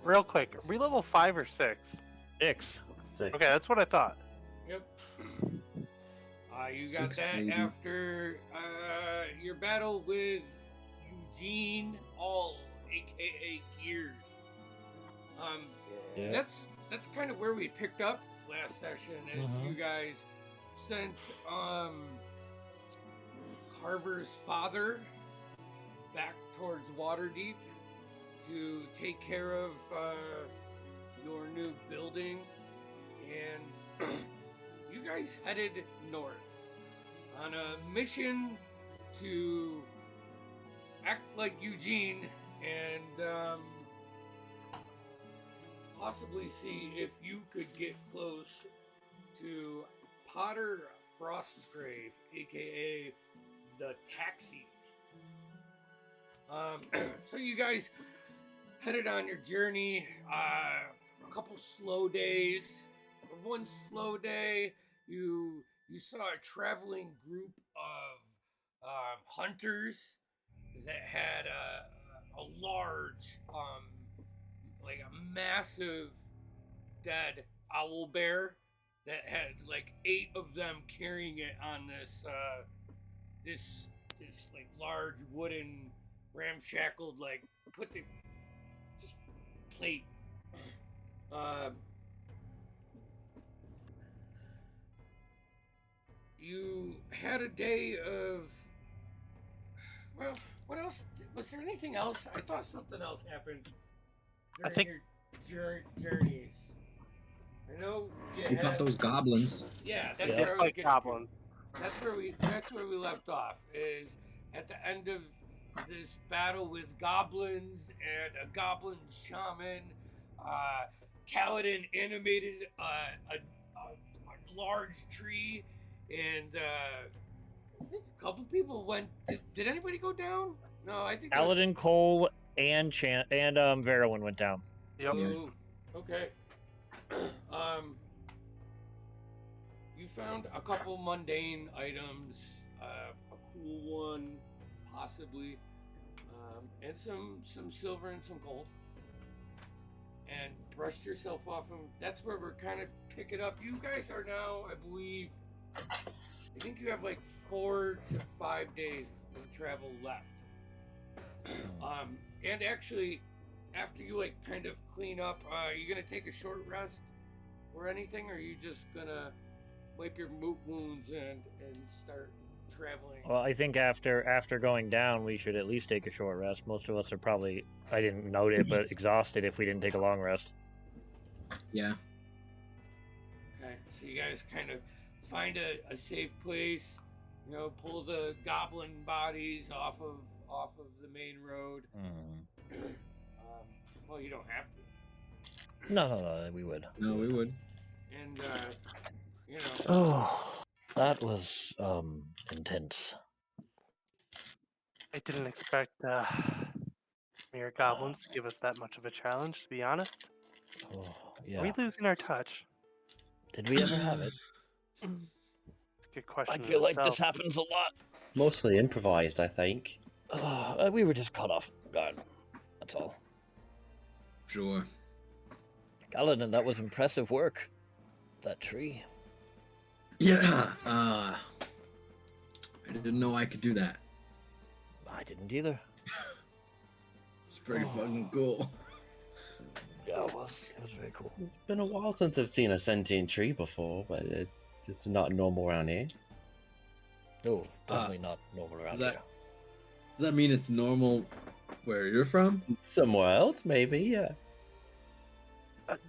Real quick, are we level 5 or 6? 6. Okay, that's what I thought. Yep. You got Six, that maybe. after your battle with Eugene All, aka Gears. Yeah. That's kind of where we picked up last session, as you guys sent Carver's father back towards Waterdeep to take care of your new building, and you guys headed north on a mission to act like Eugene and possibly see if you could get close to Potter Frostgrave, aka the Taxi. So you guys headed on your journey. A couple slow days. One slow day, you saw a traveling group of hunters that had a large, like a massive dead owl bear that had like 8 of them carrying it on this like large wooden ramshackled like put the just plate. You had a day of, well, what else? Was there anything else? I thought something else happened during your journeys. I know We fought those goblins. Yeah, that's Yeah. where I was Like getting goblins. to. That's where we left off. Is at the end of this battle with goblins and a goblin shaman. Kaladin animated a large tree, and I think a couple people went. Did anybody go down? No, I think Paladin, Cole, and Verowyn went down. Yep. Oh, okay. You found a couple mundane items, a cool one, possibly, and some silver and some gold, and brushed yourself off. And that's where we're kind of picking up. You guys are now, I believe, I think you have like 4 to 5 days of travel left. And actually, after you like kind of clean up, are you gonna take a short rest or anything, or are you just gonna wipe your wounds and start traveling? Well, I think after going down, we should at least take a short rest. Most of us are probably, I didn't note it, but exhausted if we didn't take a long rest. Yeah. Okay, so you guys kind of find a safe place, you know, pull the goblin bodies off of the main road. Well, you don't have to. No, we would. No, we would. And you know. Oh, that was intense. I didn't expect mere goblins to give us that much of a challenge, to be honest. Oh, Are yeah. we losing our touch? Did we ever have it? It's a good question. I feel like itself. this happens a lot. Mostly improvised, I think. We were just cut off guard. That's all. Sure. Kaladin, that was impressive work. That tree. Yeah. I didn't know I could do that. I didn't either. It's pretty fucking cool. Yeah, it was very cool. It's been a while since I've seen a sentient tree before, but it's not normal around here. No, definitely not normal around here. Does that mean it's normal where you're from? Somewhere else, maybe, yeah.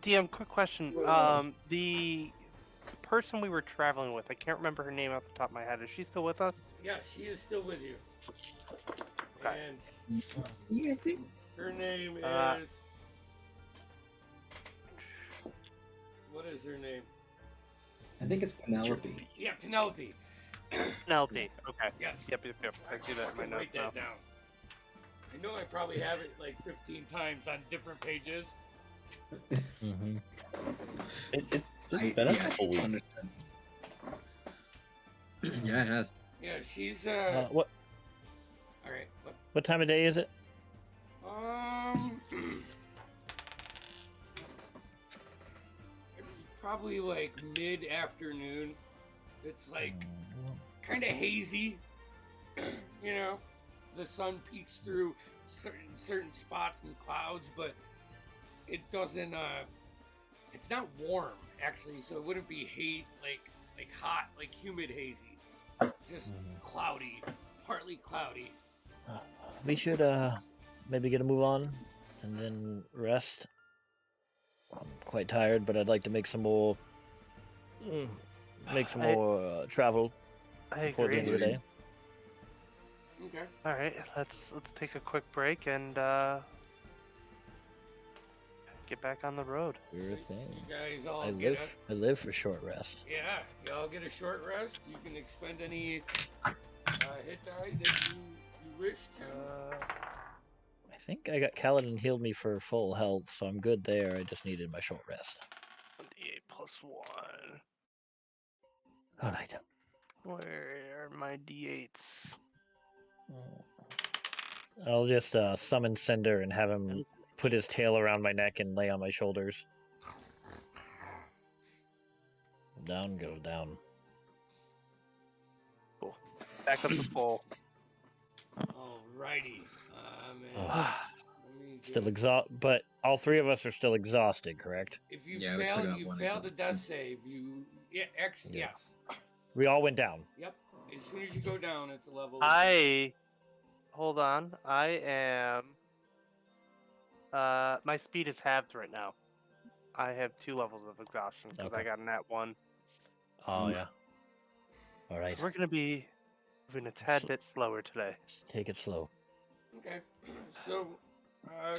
DM, quick question. The person we were traveling with, I can't remember her name off the top of my head. Is she still with us? Yeah, she is still with you. Okay. And Yeah, I think. her name is. What is her name? I think it's Penelope. Yeah, Penelope. Penelope. Okay. Yes. Yep. I see that in my can notes write now. that down. I know I probably have it like 15 times on different pages. Mm-hmm. It's been a couple weeks. Understood. Yeah, it has. Yeah, she's What All right. time of day is it? probably like mid-afternoon. It's like kind of hazy. You know, the sun peeks through certain spots and clouds, but it doesn't. It's not warm actually, so it wouldn't be like hot, like humid hazy. Just cloudy, partly cloudy. We should maybe get a move on and then rest. I'm quite tired, but I'd like to make some more travel I before the end of the agree. day. Okay. All right, let's take a quick break and get back on the road. Sure thing. You guys all I get live for short rest. Yeah, y'all get a short rest. You can expend any hit die that you wish to. I think I got Kaladin healed me for full health, so I'm good there. I just needed my short rest. 1d8 plus 1. All right. Where are my d8s? I'll just summon Cinder and have him put his tail around my neck and lay on my shoulders. Down, go down. Cool. Back up to full. Alrighty. Man. Oh. Let me Still get- but all three of us are still exhausted, correct? If you Yeah, we still fail, got you one fail the exhaustion. death save. Actually, Yeah. yes. We all went down. Yep. As soon as you go down, it's a level. Hold on. I am. My speed is halved right now. I have 2 levels of exhaustion because I Okay. got a nat 1. Oh Oof. yeah. All right. So we're gonna be moving a tad bit slower today. Take it slow. Okay. So,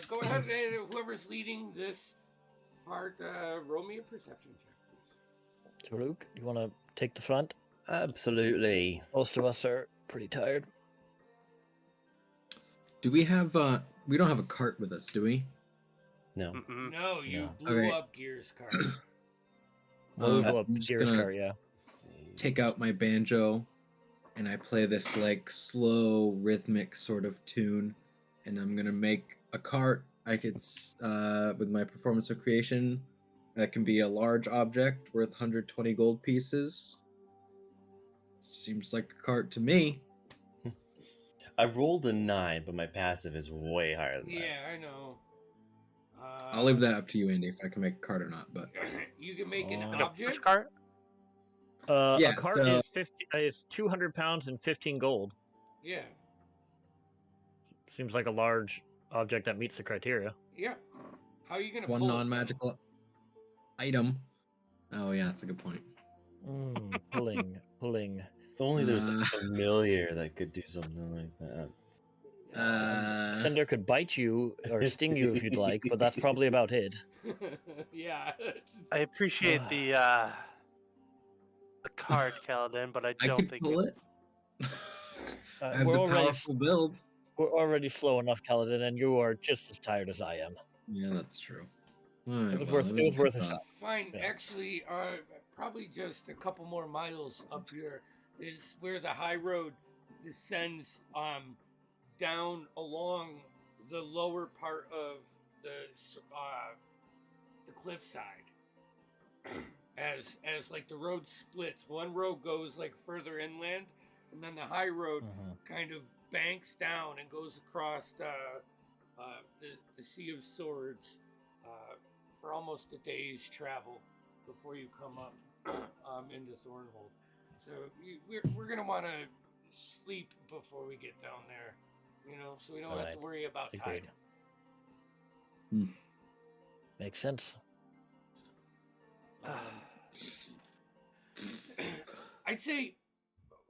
go ahead and whoever's leading this part, roll me a perception check, please. Taruk, you want to take the front? Absolutely. Most of us are pretty tired. Do we have we don't have a cart with us, do we? No. Mm-mm. No, you No. blew Okay. up Gear's card. We'll go up I'm just Gear's gonna cart, yeah. take out my banjo and I play this like slow rhythmic sort of tune, and I'm gonna make a cart. I could with my performance of creation, that can be a large object worth 120 gold pieces. Seems like a cart to me. I rolled a 9, but my passive is way higher than that. Yeah, I know. I'll leave that up to you, Andy, if I can make a cart or not. But You can make an Oh. Like a object. push cart? A Yeah, cart so- is 200 pounds and 15 gold. Yeah. Seems like a large object that meets the criteria. Yeah. How are you gonna one pull it, though? non-magical item. Oh yeah, that's a good point. Pulling. If only there was a Uh. familiar that could do something like that. Cinder could bite you or sting you if you'd like, but that's probably about it. Yeah. I appreciate the card, Kaladin, but I I don't could think pull it's. it. I have We're the already powerful build. we're already slow enough, Kaladin, and you are just as tired as I am. Yeah, that's true. Alright, It was well, worth- that it was a worth good a thought. shot. Fine. Yeah. Actually, probably just a couple more miles up here is where the high road descends down along the lower part of the cliffside. as like the road splits, one road goes like further inland, and then the high road kind of banks down and goes across the Sea of Swords for almost a day's travel before you come up into Thornhold. So we're gonna want to sleep before we get down there, so we don't have to Alright. worry about Agreed. time. Makes sense. I'd say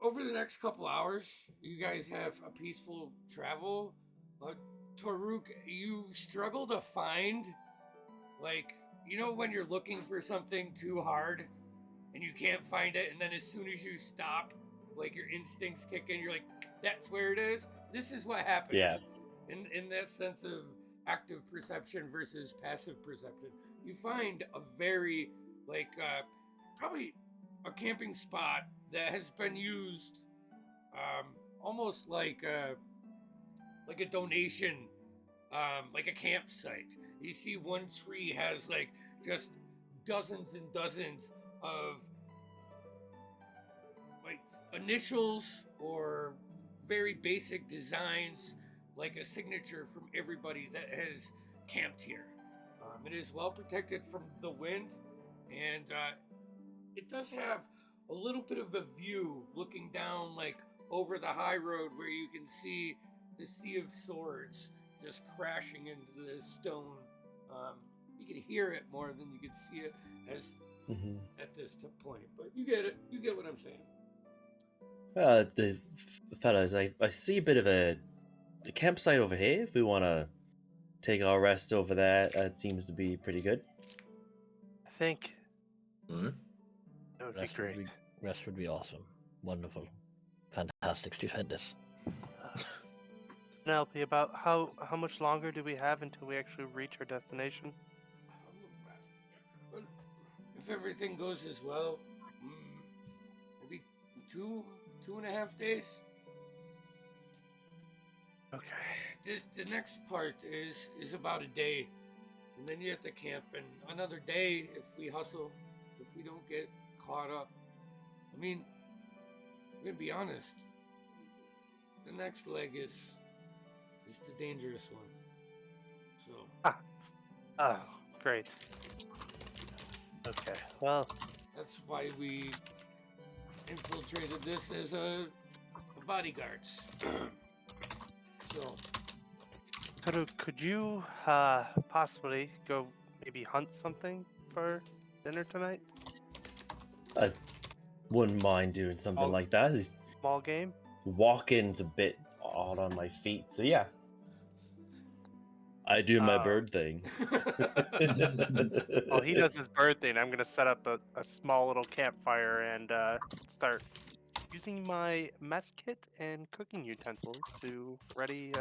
over the next couple hours, you guys have a peaceful travel. Toruk, you struggle to find, when you're looking for something too hard and you can't find it, and then as soon as you stop, your instincts kick in, you're like, that's where it is. This is what happens. Yeah. In that sense of active perception versus passive perception, you find a very, probably a camping spot that has been used almost like a donation, like a campsite. You see one tree has just dozens and dozens of like initials or very basic designs, like a signature from everybody that has camped here. It is well protected from the wind, and it does have a little bit of a view looking down, like over the high road, where you can see the Sea of Swords just crashing into the stone. You can hear it more than you can see it as at this point, but you get it. You get what I'm saying. The fellows, I see a bit of a campsite over here. If we want to take our rest over there, that seems to be pretty good. I think Alright. that would be Rest great. Rest would be awesome. Wonderful. Fantastic, stupendous. Penelope, about how much longer do we have until we actually reach our destination? Well, if everything goes as well, maybe 2.5 days. Okay. The next part is about a day, and then you have to camp, and another day if we hustle, if we don't get caught up. I mean, I'm gonna be honest. The next leg is the dangerous one. So Oh, great. Okay. Well, that's why we infiltrated this as a bodyguards. So could you possibly go maybe hunt something for dinner tonight? I wouldn't mind doing something Oh. like that. At least Small game? walking's a bit odd on my feet, so yeah. I do my bird thing. While he does his bird thing, I'm gonna set up a small little campfire and start using my mess kit and cooking utensils to ready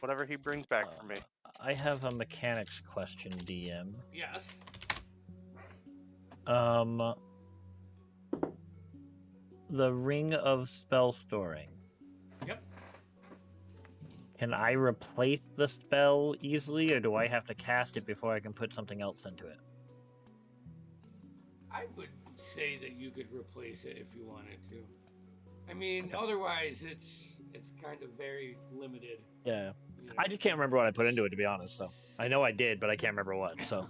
whatever he brings back for me. I have a mechanics question, DM. yes. The Ring of Spell Storing. Yep. Can I replace the spell easily, or do I have to cast it before I can put something else into it? I would say that you could replace it if you wanted to. I mean, otherwise it's kind of very limited. Yeah. You know? I just can't remember what I put into it, to be honest. So I know I did, but I can't remember what. So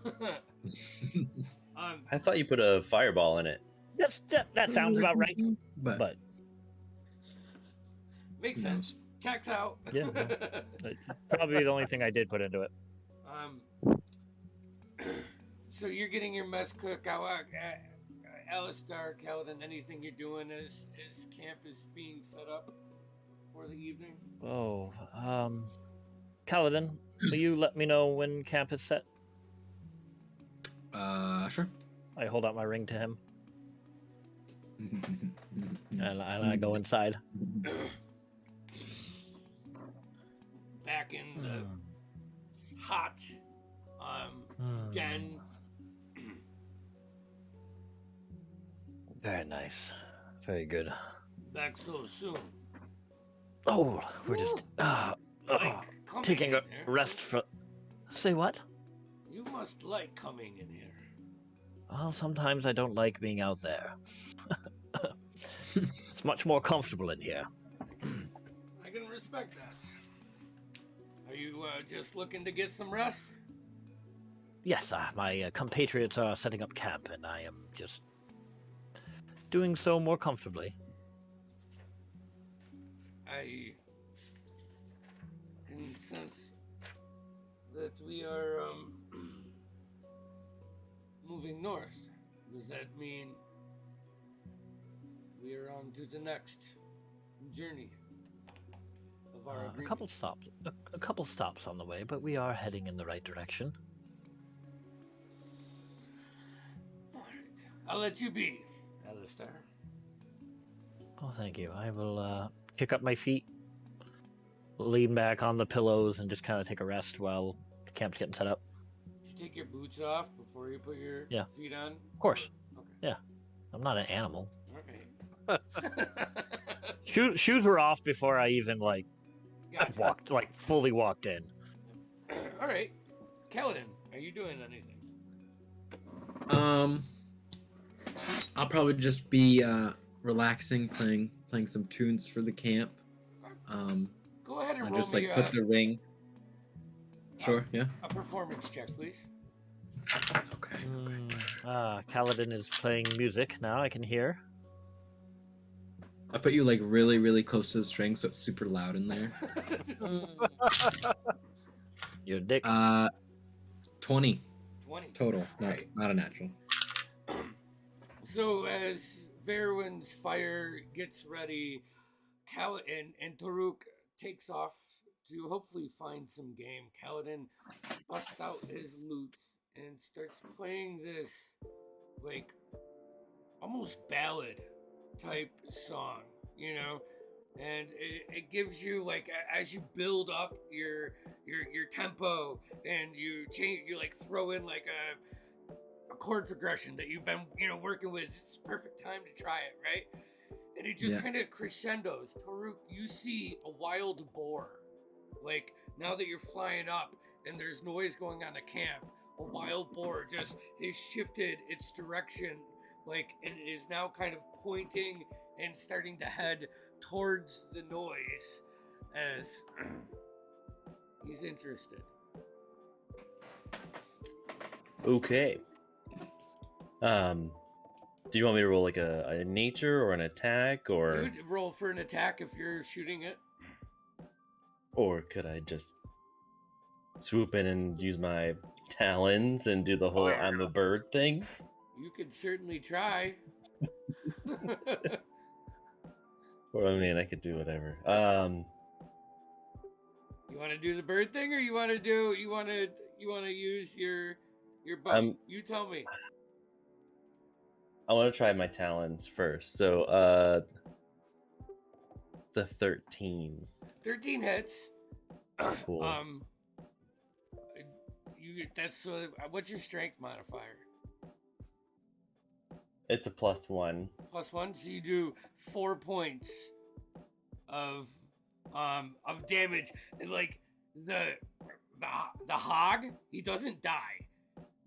I thought you put a fireball in it. that sounds about right. But makes sense. Checks out. Yeah, it's probably the only thing I did put into it. So you're getting your mess cook out. Alistar, Kaladin, anything you're doing as camp is being set up for the evening? Oh, Kaladin, will you let me know when camp is set? Sure. I hold out my ring to him, and I go inside. Back in the hot den. Very nice. Very good. Back so soon. Oh, we're just Like coming taking in a here. rest for. Say what? You must like coming in here. Well, sometimes I don't like being out there. It's much more comfortable in here. I can respect that. Are you just looking to get some rest? Yes, my compatriots are setting up camp, and I am just doing so more comfortably. I can sense that we are moving north. Does that mean we are on to the next journey of our A agreement? couple stops on the way, but we are heading in the right direction. All right. I'll let you be, Alistar. Oh, thank you. I will kick up my feet, lean back on the pillows, and just kind of take a rest while the camp's getting set up. Did you take your boots off before you put your Yeah. feet on? Of course. Okay. Yeah. I'm not an animal. All right. Shoes were off before I even Gotcha. fully walked in. All right. Kaladin, are you doing anything? Um, I'll probably just be relaxing, playing some tunes for the camp. Go ahead and I'll roll just me like put the ring. Sure, yeah. a performance check, please. Okay. Kaladin is playing music now. I can hear. I put you like really, really close to the string, so it's super loud in there. Your dick. 20 20. total, Right. not a natural. So as Verwin's fire gets ready, and Toruk takes off to hopefully find some game. Kaladin busts out his lute and starts playing this like almost ballad type song, you know, and it gives you like as you build up your tempo and you change, you like throw in like a chord progression that you've been working with. It's perfect time to try it, right? And it just kind of crescendos. Toruk, you see a wild boar. Like, now that you're flying up and there's noise going on at camp, a wild boar just has shifted its direction, like, and is now kind of pointing and starting to head towards the noise as he's interested. Okay. Do you want me to roll like a nature or an attack, You or would roll for an attack if you're shooting it. could I just swoop in and use my talons and do the whole I'm a bird thing? You could certainly try. Or I mean, I could do whatever. You want to do the bird thing, or you want to use your bow? You tell me. I want to try my talons first. So, it's a 13. 13 hits. Cool. That's what's your strength modifier? It's a +1. +1, so you do 4 points of damage. And like the hog, he doesn't die.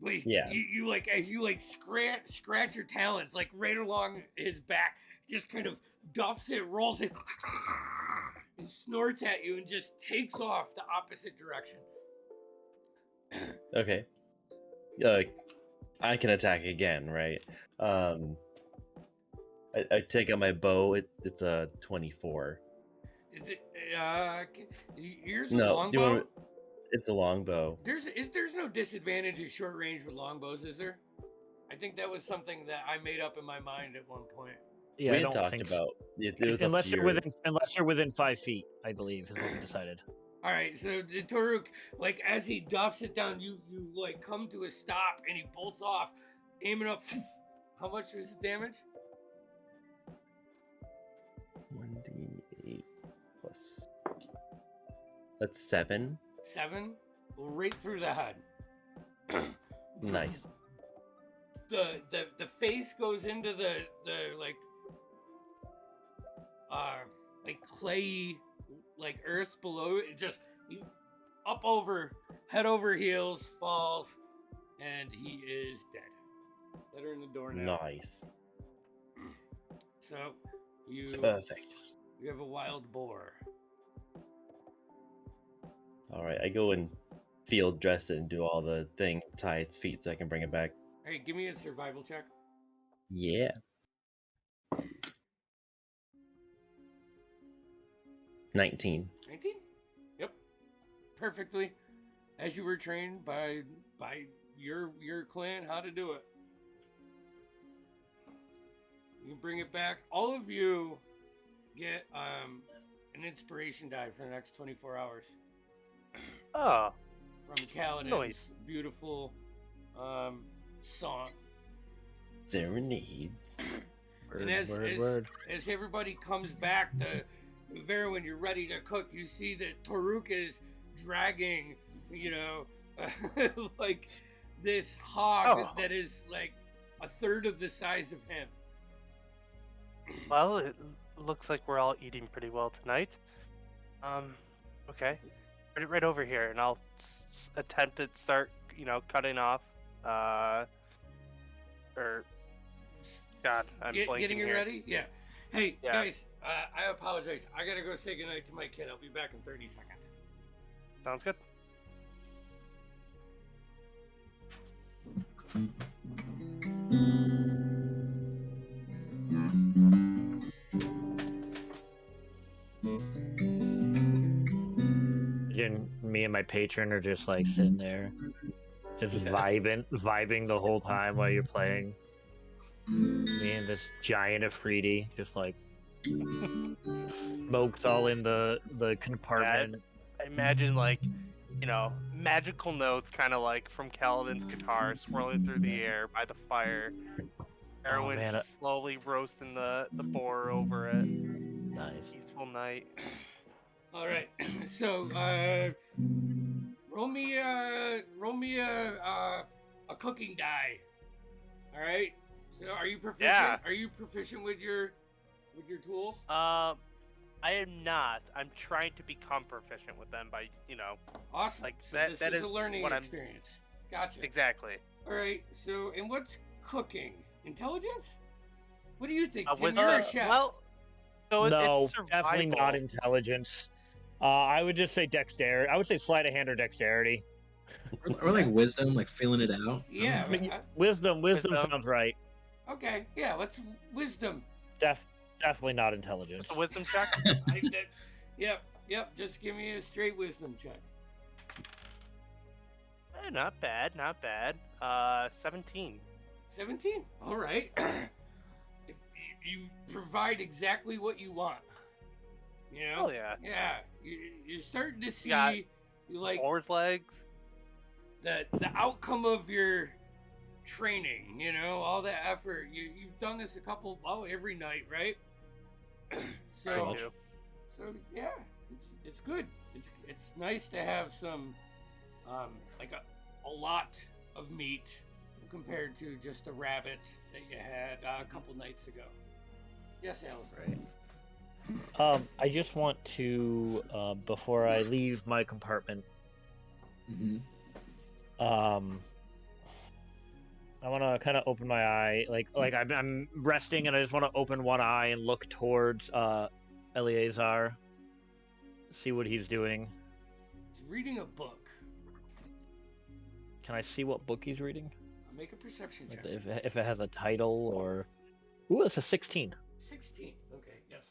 But you like as you like scratch your talons like right along his back, just kind of duffs it, rolls it, and snorts at you and just takes off the opposite direction. Okay. I can attack again, right? I take out my bow. It's a 24. Is it yours a No, longbow? it's a longbow. There's no disadvantage at short range with longbows, is there? I think that was something that I made up in my mind at one point. Yeah, We I had don't talked think about it was unless up to you're your... unless you're within 5 feet, I believe is what we decided. All right, so the Toruk, like as he duffs it down, you like come to a stop and he bolts off, aiming up. How much was the damage? 1d8 plus... That's 7. 7, right through the head. Nice. The face goes into the like clayey like earth below it, just up over head over heels falls, and he is dead. Let her in the door now. Nice. So you Perfect. You have a wild boar. All right, I go and field dress it and do all the thing, tie its feet so I can bring it back. Hey, give me a survival check. Yeah. 19. 19? Yep. Perfectly. As you were trained by your clan how to do it. You bring it back. All of you get an inspiration die for the next 24 hours. Oh, From Kaladin's Nice. beautiful song. Serenade. And as everybody comes back to Vera, when you're ready to cook, you see that Toruk is dragging, like this hog that is like a third of the size of him. well, it looks like we're all eating pretty well tonight. Okay. Put it right over here, and I'll attempt to start, cutting off Or God, I'm blanking getting it here. ready. Yeah. Hey Yeah. guys, I apologize. I gotta go say goodnight to my kid. I'll be back in 30 seconds. Sounds good. And me and my patron are just like sitting there, just Yeah. vibing the whole time while you're playing. Me and this giant Afridi just like smokes all in the compartment. I imagine like, magical notes kind of like from Kaladin's guitar swirling through the air by the fire. Erwin man, just slowly roasting the boar over it. Nice. Peaceful night. All right. So, roll me a cooking die. All right. So, are you proficient? Yeah. Are you proficient with your tools? I am not. I'm trying to become proficient with them by, Awesome. like, so that- this that is a is learning what I'm- experience. Gotcha. exactly. All right. So, and what's cooking? Intelligence? What do you think? Tim? Wisdom. You're a chef. Well, so No, it's survival. definitely not intelligence. I would just say dexterity. I would say sleight of hand or dexterity. Or like wisdom, like feeling it out. I Yeah, don't know. I mean, wisdom Wisdom. sounds right. okay. Yeah. Let's wisdom. Definitely not intelligence. Just a wisdom check. Yep. Just give me a straight wisdom check. Not bad. 17. 17. All right. you provide exactly what you want. You know? Oh yeah. Yeah. You're starting to see got like Boar's legs. the outcome of your training, all that effort. You've done this every night, right? so I do. so yeah, it's good. It's nice to have some like a lot of meat compared to just a rabbit that you had a couple nights ago. Yes, Alistair. I just want to, before I leave my compartment, Mhm. I want to kind of open my eye, like I'm resting, and I just want to open one eye and look towards Eleazar, see what he's doing. He's reading a book. Can I see what book he's reading? Make a perception Like check. if it has a title or... Ooh, it's a 16. 16. Okay, yes.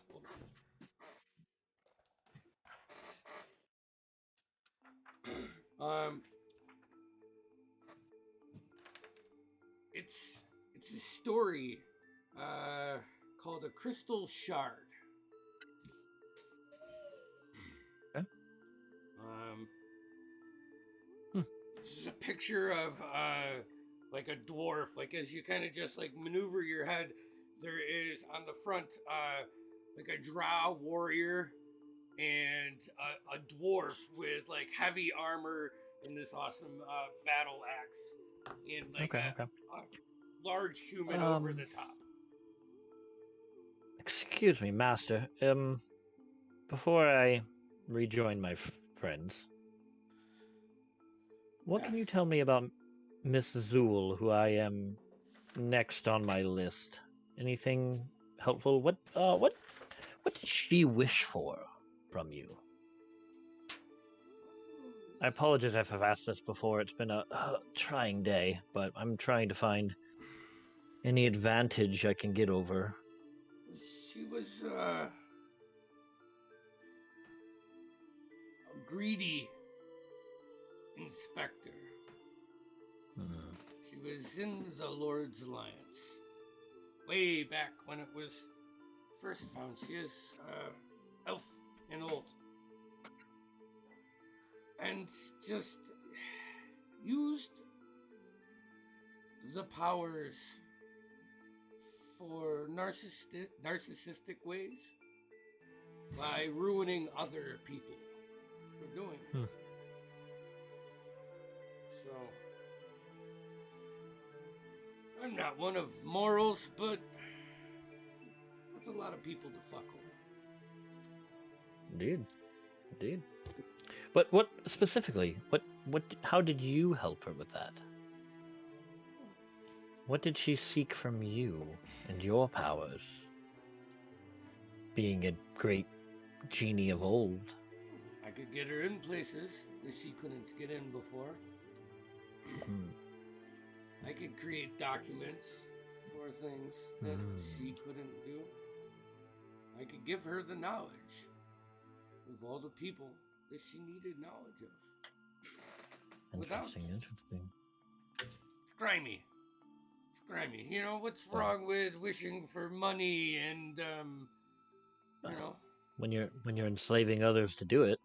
It's a story called A Crystal Shard. Okay. This is a picture of like a dwarf. Like as you kind of just like maneuver your head, there is on the front like a drow warrior and a dwarf with like heavy armor and this awesome battle axe and like Okay. a large human over the top. Excuse me, master. Before I rejoin my friends, what can you tell me about Miss Zool, who I am next on my list? Anything helpful? What did she wish for from you? I apologize if I've asked this before. It's been a trying day, but I'm trying to find any advantage I can get over. She was a greedy inspector. She was in the Lord's Alliance way back when it was first found. She is elf and old, and just used the powers for narcissistic ways by ruining other people for doing it. So, I'm not one of morals, but that's a lot of people to fuck over. Indeed. But what specifically? How did you help her with that? What did she seek from you and your powers? Being a great genie of old. I could get her in places that she couldn't get in before. Hmm. I could create documents for things that she couldn't do. I could give her the knowledge of all the people that she needed knowledge of. Interesting, Without- interesting. It's grimy. It's grimy. You know, what's wrong with wishing for money and, you know? When you're enslaving others to do it,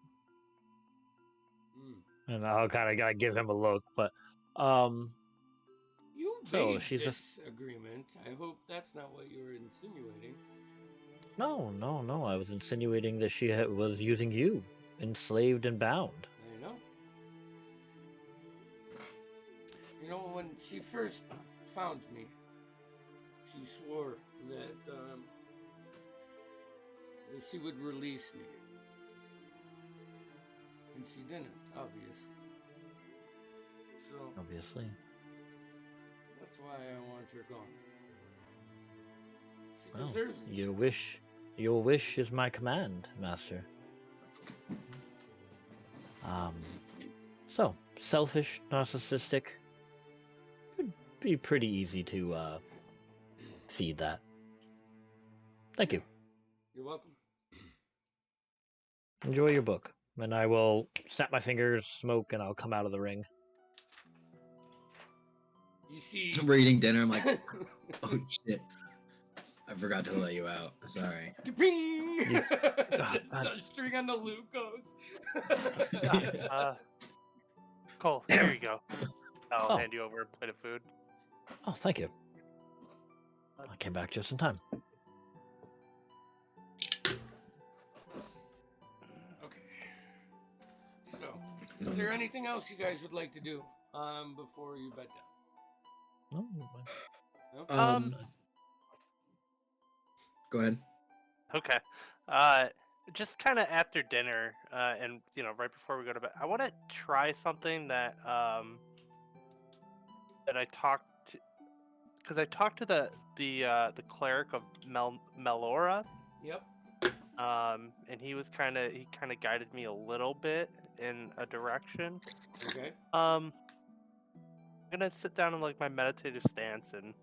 and I'll kind of gotta give him a look, but You So made she's a- this agreement. I hope that's not what you were insinuating. no. I was insinuating that she was using you, enslaved and bound. I know. You know, when she first found me, she swore that she would release me. And she didn't, obviously. So Obviously. that's why I want her gone. She Well, deserves it. your wish is my command, master. So selfish, narcissistic. Would be pretty easy to feed that. Thank you. You're welcome. Enjoy your book, and I will snap my fingers, smoke, and I'll come out of the ring. You see. We're eating dinner. I'm like, oh shit. I forgot to let you out. Sorry. Ping! God. So string on the loop goes. Cole, Damn here it. you go. I'll Oh. hand you over a plate of food. Oh, thank you. I came back just in time. Okay. So, is there anything else you guys would like to do before you bed down? No, No? Um, Go ahead. Okay. Just kind of after dinner, and right before we go to bed, I want to try something that I talked because I talked to the cleric of Melora, Yep. and he kind of guided me a little bit in a direction. Okay. I'm gonna sit down in like my meditative stance and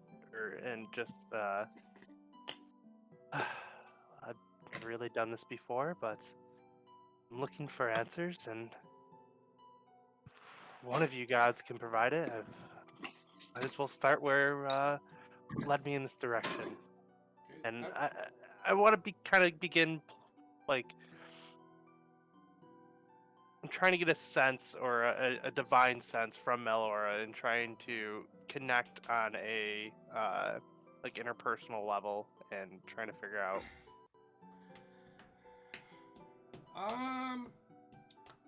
just I've never really done this before, but I'm looking for answers, and if one of you gods can provide it, might as well start where led me in this direction. Okay. And I want to begin like I'm trying to get a sense or a divine sense from Melora and trying to connect on a like interpersonal level and trying to figure out.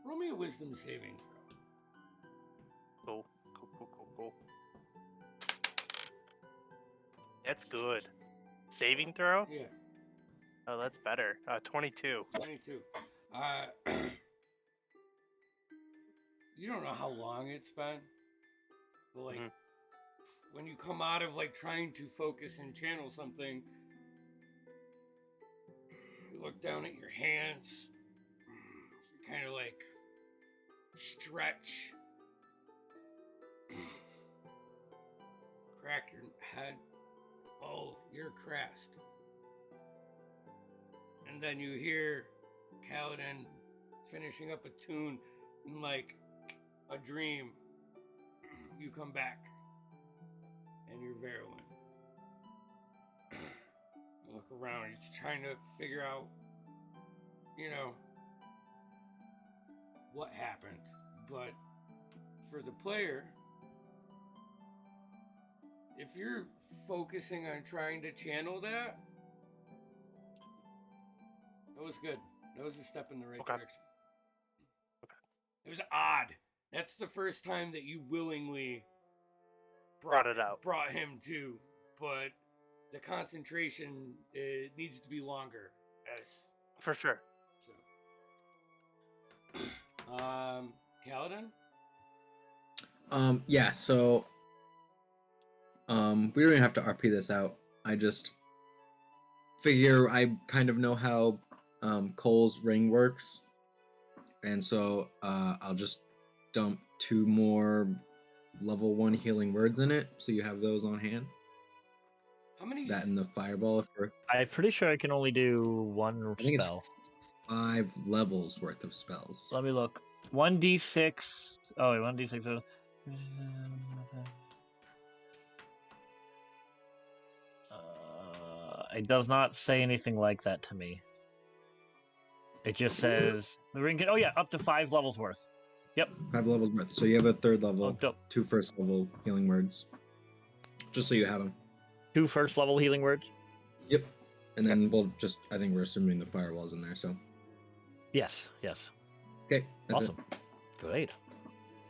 Roll me a wisdom saving throw. Cool. That's good. Saving throw? Yeah, Oh, that's better. 22. 22. You don't know how long it's been, but like when you come out of like trying to focus and channel something, you look down at your hands, you kind of like stretch, crack your head. Oh, you're crest. And then you hear Kaladin finishing up a tune, and like a dream, you come back, and you're Verulan. You look around, you're just trying to figure out, what happened. But for the player, if you're focusing on trying to channel that was good. That was a step in the right Okay. direction. It was odd. That's the first time that you willingly Brought it out. brought him to, but the concentration needs to be longer. As For sure. so, Kaladin. Yeah, so We don't even have to RP this out. I just figure I kind of know how Cole's ring works, and so I'll just dump 2 more level 1 healing words in it, so you have those on hand. How many? That and the fireball for I'm pretty sure I can only do one I think spell. it's 5 levels worth of spells. Let me look. 1d6. Oh, wait, 1d6. It does not say anything like that to me. It just says the ring can. Oh yeah, up to 5 levels worth. Yep. 5 levels worth. So you have a 3rd level, Bumped up. 2 first level healing words. Just so you have them. 2 first level healing words. Yep. And then we'll just, I think we're assuming the firewall's in there, so. Yes. Yes. Okay, that's Awesome. Great.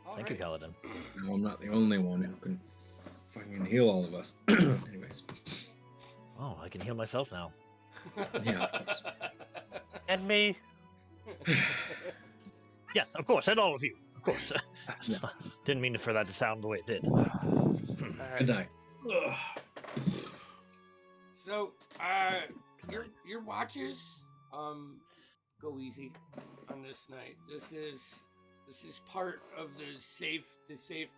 All Thank you, right. Kaladin. it. Now I'm not the only one who can fucking heal all of us. Anyways. Oh, I can heal myself now. Yeah, of course. And me. Yeah, of course, and all of you. Of course. Yeah. Didn't mean for that to sound the way it did. All Good right. night. So, your watches, go easy on this night. This is part of the safe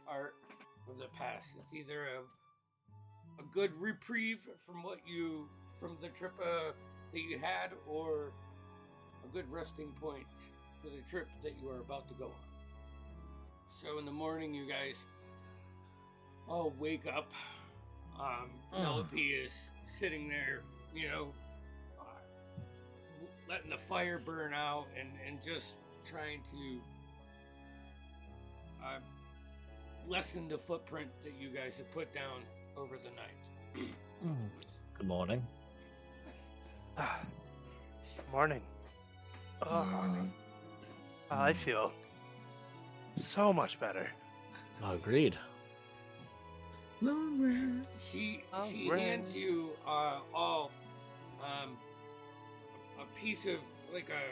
part of the past. It's either a good reprieve from the trip that you had, or a good resting point for the trip that you are about to go on. So in the morning, you guys all wake up. Penelope is sitting there, letting the fire burn out and just trying to lessen the footprint that you guys have put down over the night. Good morning. Morning. Morning. I feel so much better. Agreed. Long rest. She Alright. hands you all a piece of like a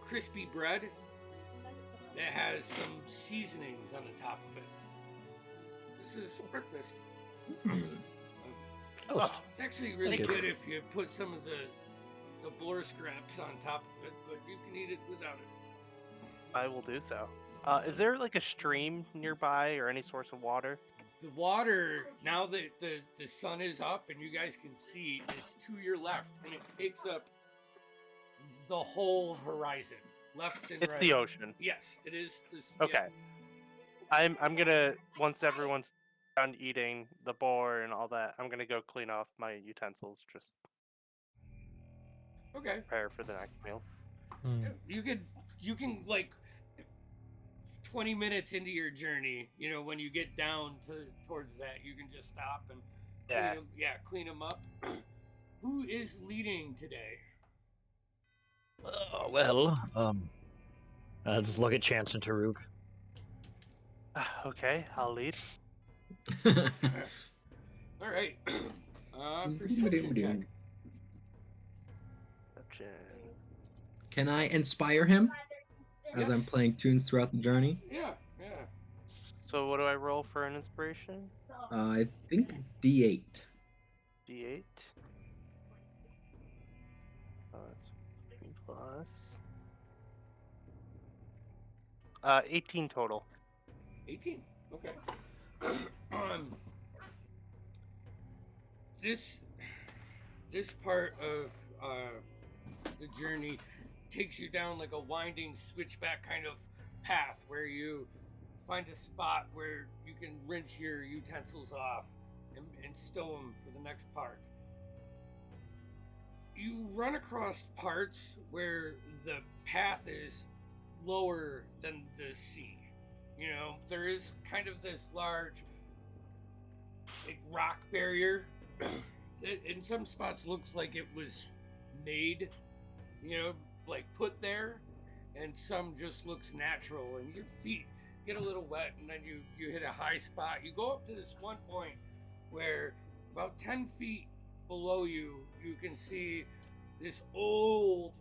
crispy bread that has some seasonings on the top of it. This is breakfast. Toast. It's actually really Thank you. good if you put some of the boar scraps on top of it, but you can eat it without it. I will do so. Is there like a stream nearby or any source of water? The water, now that the sun is up and you guys can see, is to your left, and it takes up the whole horizon, left and It's right. the ocean. Yes, it is. Okay. I'm gonna, once everyone's done eating the boar and all that, I'm gonna go clean off my utensils, just Okay. prepare for the next meal. You can like 20 minutes into your journey, when you get down towards that, you can just stop and clean them up. Who is leading today? I'll just look at Chance and Taruk. Okay, I'll lead. All right. Perception check. Can I inspire him as I'm Yes. playing tunes throughout the journey? Yeah. So what do I roll for an inspiration? I think D8. D8. That's 3 plus. 18 total. 18. Okay. This part of the journey takes you down like a winding switchback kind of path where you find a spot where you can rinse your utensils off and stow them for the next part. You run across parts where the path is lower than the sea. There is kind of this large rock barrier. It, in some spots looks like it was made, like put there, and some just looks natural, and your feet get a little wet, and then you hit a high spot. You go up to this one point where about 10 feet below you can see this old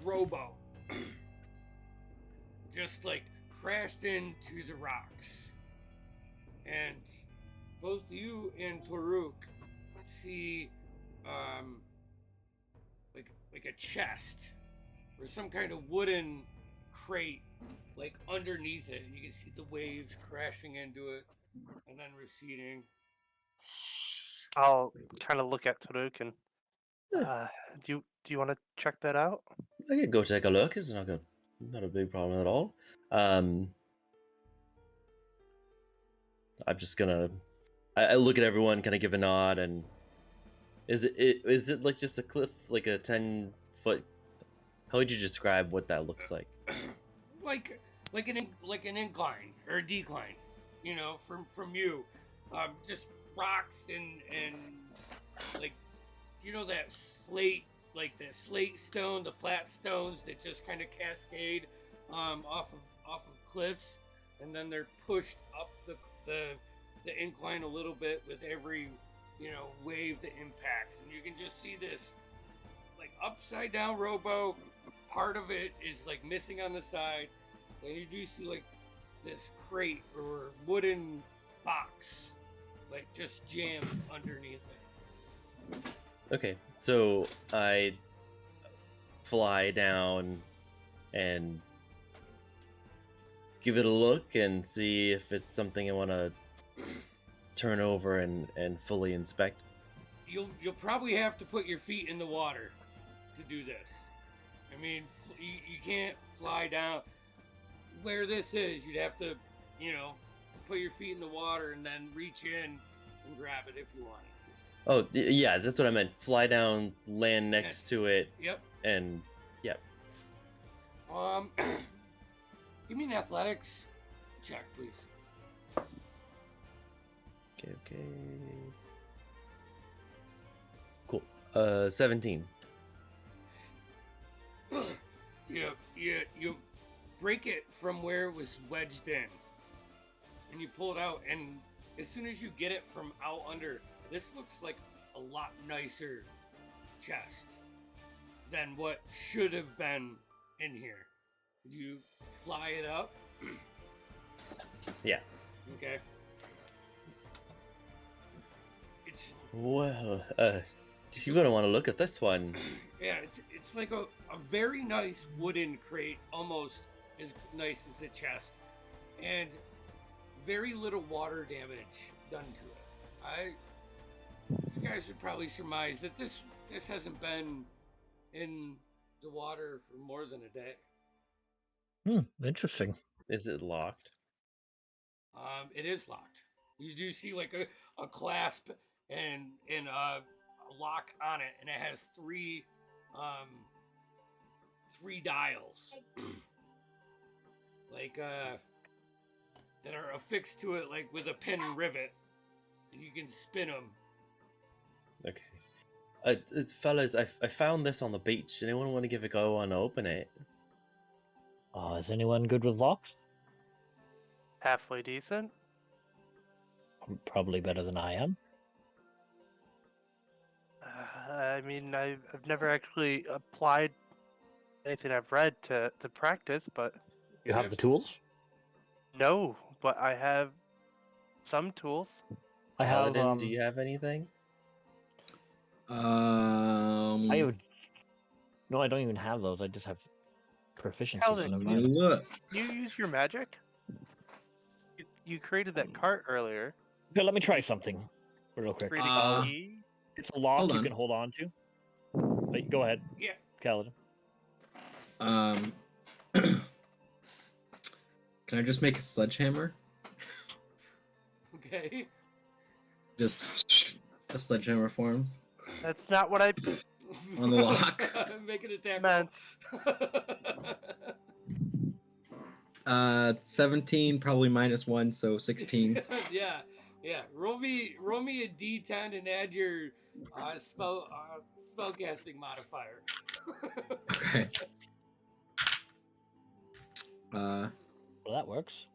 rowboat just like crashed into the rocks, and both you and Toruk see like a chest or some kind of wooden crate like underneath it. You can see the waves crashing into it and then receding. I'll kind of look at Taruk and Yeah. do you want to check that out? I could go take a look. It's not a big problem at all. I'm just gonna. I look at everyone, kind of give a nod, and is it like just a cliff, like a 10-foot? How would you describe what that looks like? like an incline or a decline, you know, from you, just rocks and like, you know, that slate, like the slate stone, the flat stones that just kind of cascade off of cliffs, and then they're pushed up the incline a little bit with every, you know, wave that impacts, and you can just see this like upside down rowboat. Part of it is like missing on the side, and you do see like this crate or wooden box like just jammed underneath it. Okay, so I fly down and give it a look and see if it's something I want to turn over and fully inspect. You'll probably have to put your feet in the water to do this. I mean, you can't fly down where this is. You'd have to, you know, put your feet in the water and then reach in and grab it if you wanted to. Oh, yeah, that's what I meant. Fly down, land next to it, Yep. and yeah. Give me an athletics check, please. Okay. Cool. 17. You break it from where it was wedged in, and you pull it out. And as soon as you get it from out under, this looks like a lot nicer chest than what should have been in here. You fly it up. Yeah. Okay. It's Well, you're gonna want to look at this one. yeah, it's like a very nice wooden crate, almost as nice as a chest, and very little water damage done to it. You guys would probably surmise that this hasn't been in the water for more than a day. Interesting. Is it locked? It is locked. You do see like a clasp and a lock on it, and it has three dials, like that are affixed to it, like with a pin and rivet, and you can spin them. Okay. Fellas, I found this on the beach. Anyone want to give a go and open it? Is anyone good with locks? Halfway decent. Probably better than I am. I mean, I've never actually applied anything I've read to practice, but You have the tools? no, but I have some tools. I have. Paladin, do you have anything? I have. No, I don't even have those. I just have proficiency. Paladin, in let me them. look. You use your magic? You created that cart earlier. Okay, let me try something real quick. Creating Uh, a key. It's a lock hold you on. can hold on to. Wait, go ahead, Yeah. Kaladin. Can I just make a sledgehammer? Okay. Just a sledgehammer forms That's not what I on the lock. Make an attack. meant. 17, probably -1, so 16. yeah. Roll me a d10 and add your spellcasting modifier. Okay. Well, that works.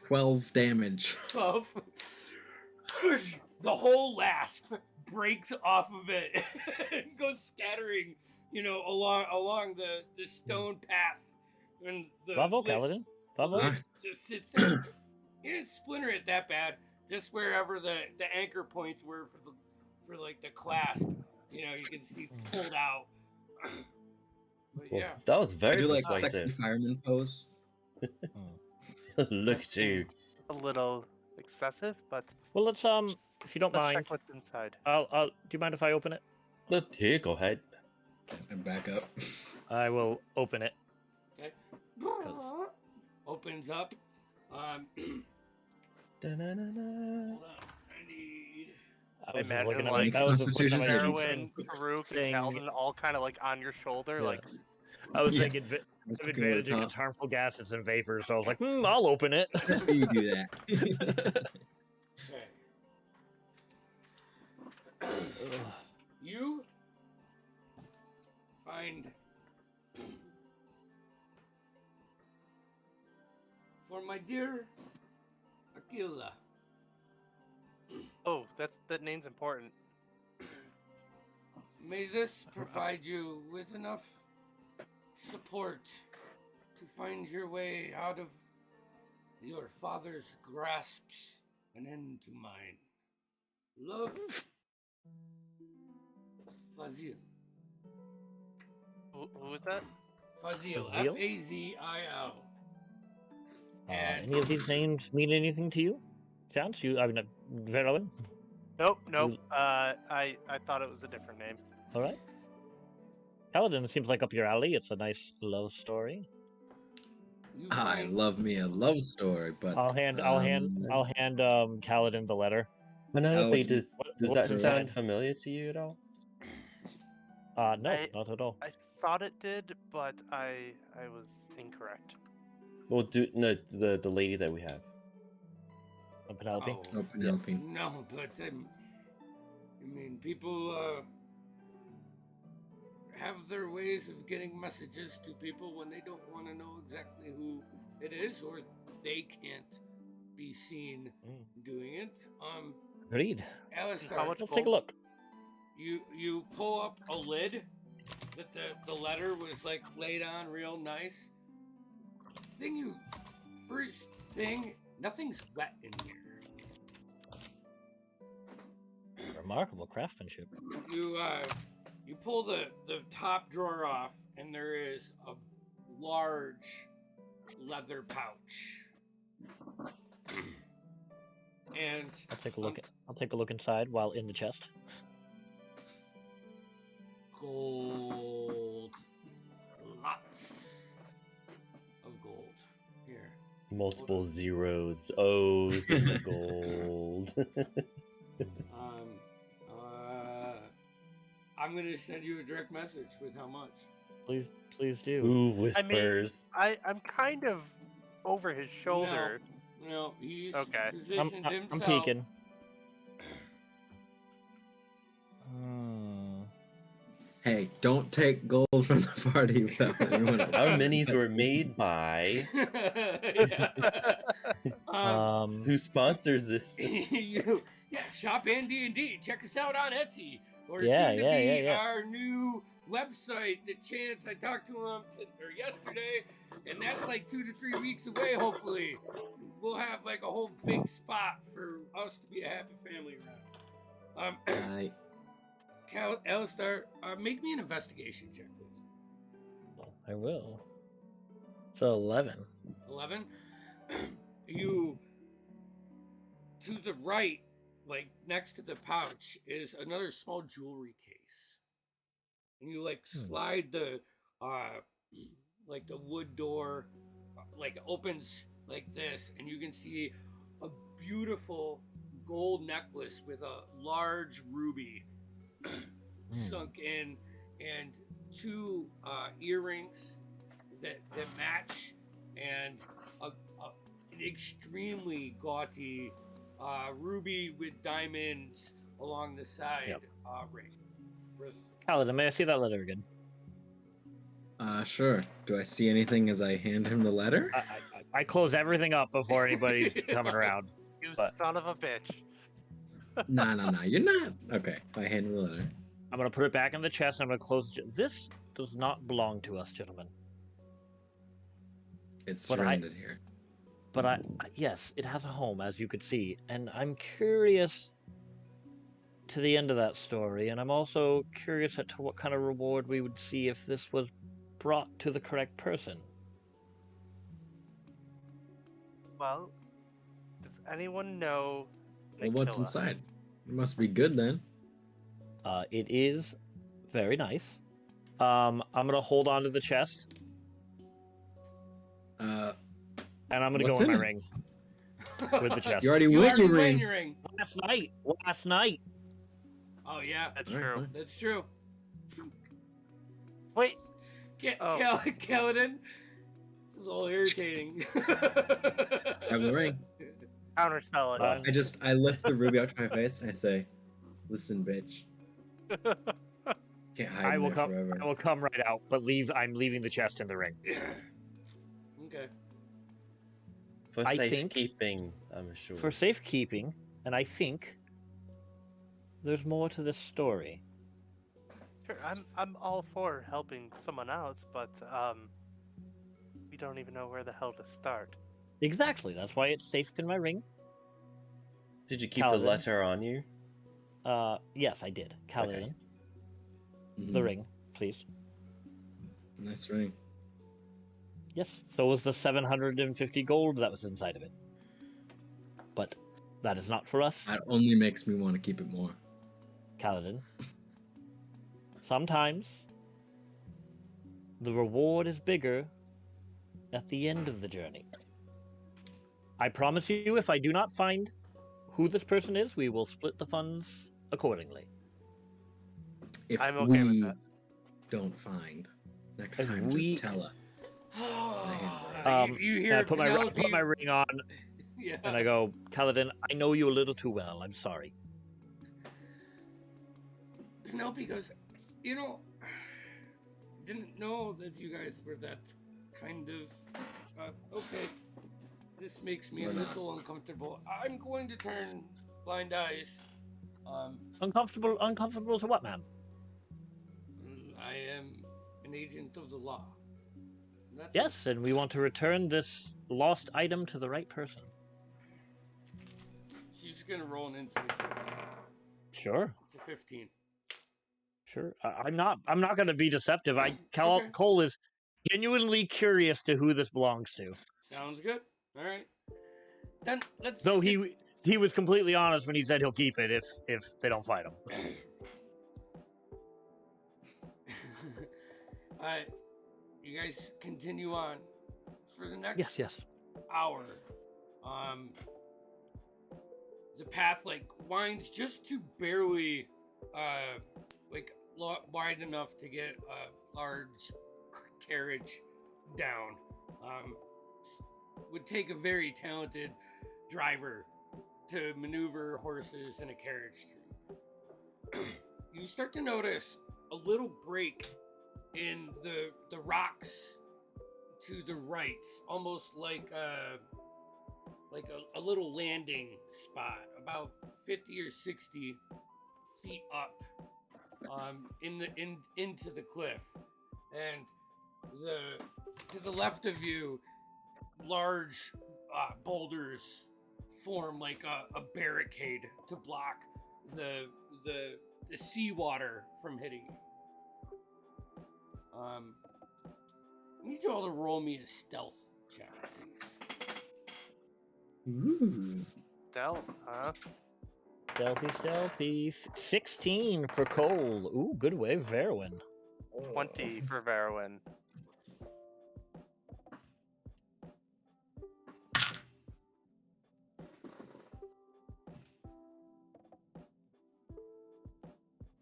12 damage. 12. The whole lasp breaks off of it and goes scattering, you know, along the stone path. And the Bravo, lid- Kaladin. the Bravo. lid just sits there. You didn't splinter it that bad, just wherever the anchor points were for like the clasp. You know, you can see pulled out. But Well, yeah, that was I very do like sexy persuasive. fireman pose. Look at you. A little excessive, but Well, let's if you don't let's mind, check what's inside. I'll do you mind if I open it? Look here, go ahead. And back up. I will open it. okay. 'Cause- Opens up. Da-na-na-na. Hold on. I need. I was just Imagine, looking at like, my, I was just looking at my Constitution sheet Erwin, saying- Karuk, and saying- Calvin all kind of like on your shoulder, Yeah. like I was Yeah. thinking Let's of look over the advantage against top. harmful gases and vapors, so I was like, I'll open it. You do that. Okay. You find for my dear Aquila. oh, that name's important. May this provide you with enough support to find your way out of your father's grasps and into mine. Love, Fazil. Who is that? Fazil. Fazil? Fazil. Any of these names mean anything to you? Chance? I mean, Verlin? Nope. You- I thought it was a different name. All right. Paladin seems like up your alley. It's a nice love story. You I find- love me a love story, but I'll hand Kaladin the letter. Banana Oh, Bay, does what's that inside? sound familiar to you at all? No, I- not at all. I thought it did, but I was incorrect. Well, the lady that we have. Penelope. Oh, oh, Penelope. no, but I mean, people have their ways of getting messages to people when they don't want to know exactly who it is, or they can't be seen doing it. Agreed. Alistair, How much Let's take a gold? look. you pull up a lid that the letter was like laid on real nice. First thing, nothing's wet in here. Remarkable craftsmanship. You pull the top drawer off, and there is a large leather pouch. And I'll take a look. I'll take a look inside while in the chest. gold, lots of gold. Here, Multiple zeros, O's, in the gold. I'm gonna send you a direct message with how much. Please do. Ooh, whispers. I'm kind of over his shoulder. No, he's Okay. positioned I'm himself. peeking. Hmm. Hey, don't take gold from the party without everyone else. Our minis were made by. Who sponsors this? Shop and D&D. Check us out on Etsy. Or Yeah, soon to yeah, be yeah, yeah. our new website. The chance I talked to him yesterday, and that's like 2 to 3 weeks away. Hopefully, we'll have like a whole big spot for us to be a happy family around. Right. Alistar, make me an investigation check, please. I will. So 11. 11. You, to the right, like next to the pouch, is another small jewelry case, and you like slide the like the wood door like opens like this, and you can see a beautiful gold necklace with a large ruby sunk in, and two earrings that match, and an extremely gauty ruby with diamonds along the side. Yep. Ring. With Paladin, may I see that letter again? Sure. Do I see anything as I hand him the letter? I close everything up before anybody's coming around. You But- son of a bitch. Nah. You're not. Okay. I hand him the letter. I'm gonna put it back in the chest. And I'm gonna close. This does not belong to us, gentlemen. It's But I- surrounded here. but yes, it has a home, as you could see, and I'm curious to the end of that story, and I'm also curious as to what kind of reward we would see if this was brought to the correct person. Well, does anyone know Well, what's Nicola? inside? It must be good then. It is very nice. I'm gonna hold on to the chest, Uh, and I'm gonna What's go in in my it? ring with the chest. you already You went already your went ring. your ring. Last night. Oh yeah, That's Alright, true. fine. that's true. Wait, Oh. Kaladin, this is all irritating. Grab the ring. counterspell it. Fine. I lift the ruby up to my face and I say, "Listen, bitch. Can't hide I in will there come. forever." I will come right out, but I'm leaving the chest in the ring. Okay. For I think- safekeeping, I'm sure. For safekeeping, and I think there's more to this story. Sure, I'm all for helping someone else, but we don't even know where the hell to start. Exactly. That's why it's safe in my ring. Did you keep Kaladin. the letter on you? Yes, I did. Kaladin, the Mhm. ring, please. Nice ring. Yes. So was the 750 gold that was inside of it. But that is not for us, That only makes me want to keep it more. Kaladin. Sometimes the reward is bigger at the end of the journey. I promise you, if I do not find who this person is, we will split the funds accordingly. If I'm okay with we that. don't find next If time, we- just tell us. You hear And I put my Penelope? ring on, Yeah. and I go, Kaladin, I know you a little too well. I'm sorry. Penelope goes, you know, didn't know that you guys were that kind of. Okay, this makes me a We're not. little uncomfortable. I'm going to turn blind eyes. Uncomfortable to what, man? I am an agent of the law. That- Yes, and we want to return this lost item to the right person. She's gonna roll an insight check. Sure, It's a 15. sure. I'm not going to be deceptive. Okay. Cole is genuinely curious to who this belongs to. Sounds good. All right. Then let's. Though get- he was completely honest when he said he'll keep it if they don't fight him. You guys continue on for the next Yes. hour. The path like winds just to barely, wide enough to get a large carriage down. Would take a very talented driver to maneuver horses in a carriage through. You start to notice a little break in the rocks to the right, almost like a little landing spot, about 50 or 60 feet up, into the cliff, and to the left of you, large boulders form like a barricade to block the seawater from hitting you. I need you all to roll me a stealth check, please. Ooh. Stealth, huh? Stealthy. 16 for Cole. Ooh, good way, Verwin. 20 for Verwin.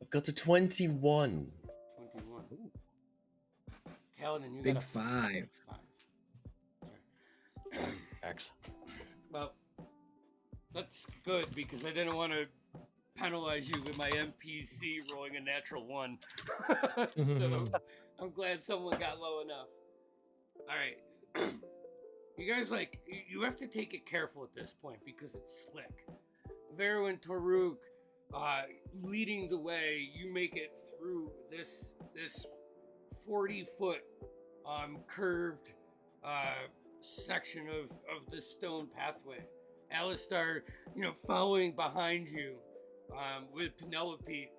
I've got a 21. 21. Kaladin, you Big got a 5. 5. Okay. X. Well, that's good because I didn't want to penalize you with my NPC rolling a natural 1. So I'm glad someone got low enough. All right. You guys, you have to take it careful at this point because it's slick. Vero and Toruk leading the way, you make it through this 40-foot curved section of the stone pathway. Alistar, following behind you, with Penelope,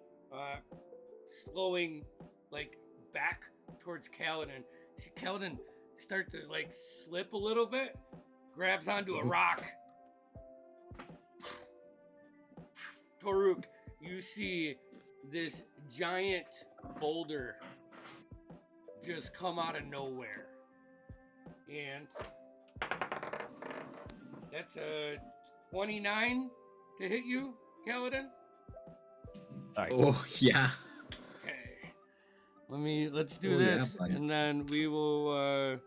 slowing like back towards Kaladin. See Kaladin start to like slip a little bit, grabs onto a rock. Toruk, you see this giant boulder just come out of nowhere. And that's a 29 to hit you, Kaladin. All right. Oh yeah. Okay. Let's do Oh, yeah, this, buddy. and then we'll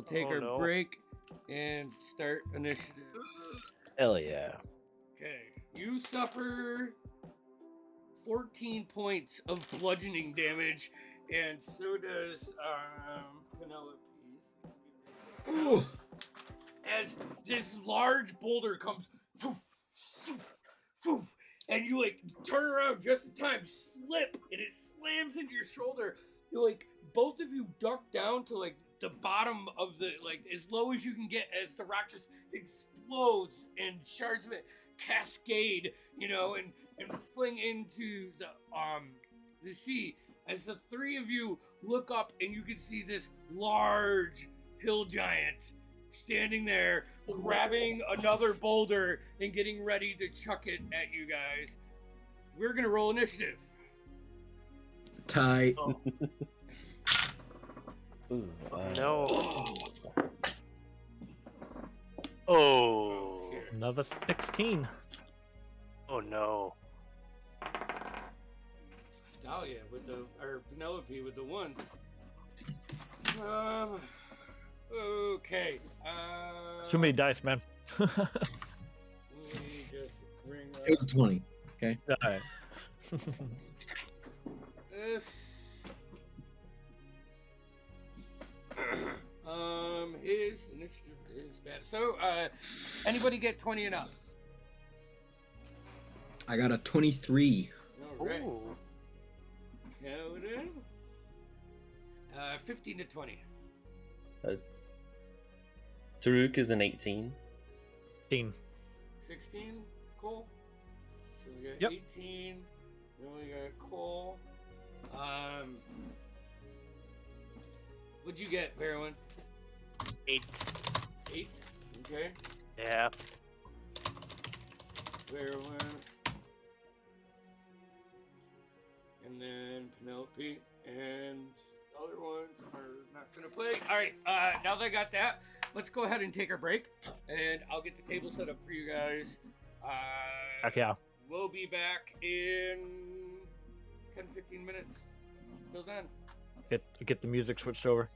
take Oh, our no. break and start initiative. Hell yeah. Okay. You suffer 14 points of bludgeoning damage, and so does Penelope's. Ooh. As this large boulder comes, foof, foof, foof, and you like turn around just in time, slip, and it slams into your shoulder. You like both of you duck down to like the bottom of the like as low as you can get as the rock just explodes and shards of it cascade, and fling into the sea. As the three of you look up and you can see this large hill giant standing there, grabbing another boulder and getting ready to chuck it at you guys. We're gonna roll initiative. Tie. Oh, Ooh, no. Oh. Okay. Another 16. Oh no. Dahlia or Penelope with the ones. Okay. Too many dice, man. All Let me just bring up It was 20. right. this. His initiative is bad. So, anybody get 20 and up? I got a 23. All right. Ooh. Kaladin. 15 to 20. Taruk is an 18. 16. 16. Cool. So we got Yep. 18. Then we got Cole. What'd you get, Verwin? 8. 8. Okay. Yeah. Verwin. And then Penelope. And the other ones are not going to play. Alright, now that I got that, let's go ahead and take our break. And I'll get the table set up for you guys. Heck yeah. We'll be back in 10-15 minutes. Till then. Get the music switched over.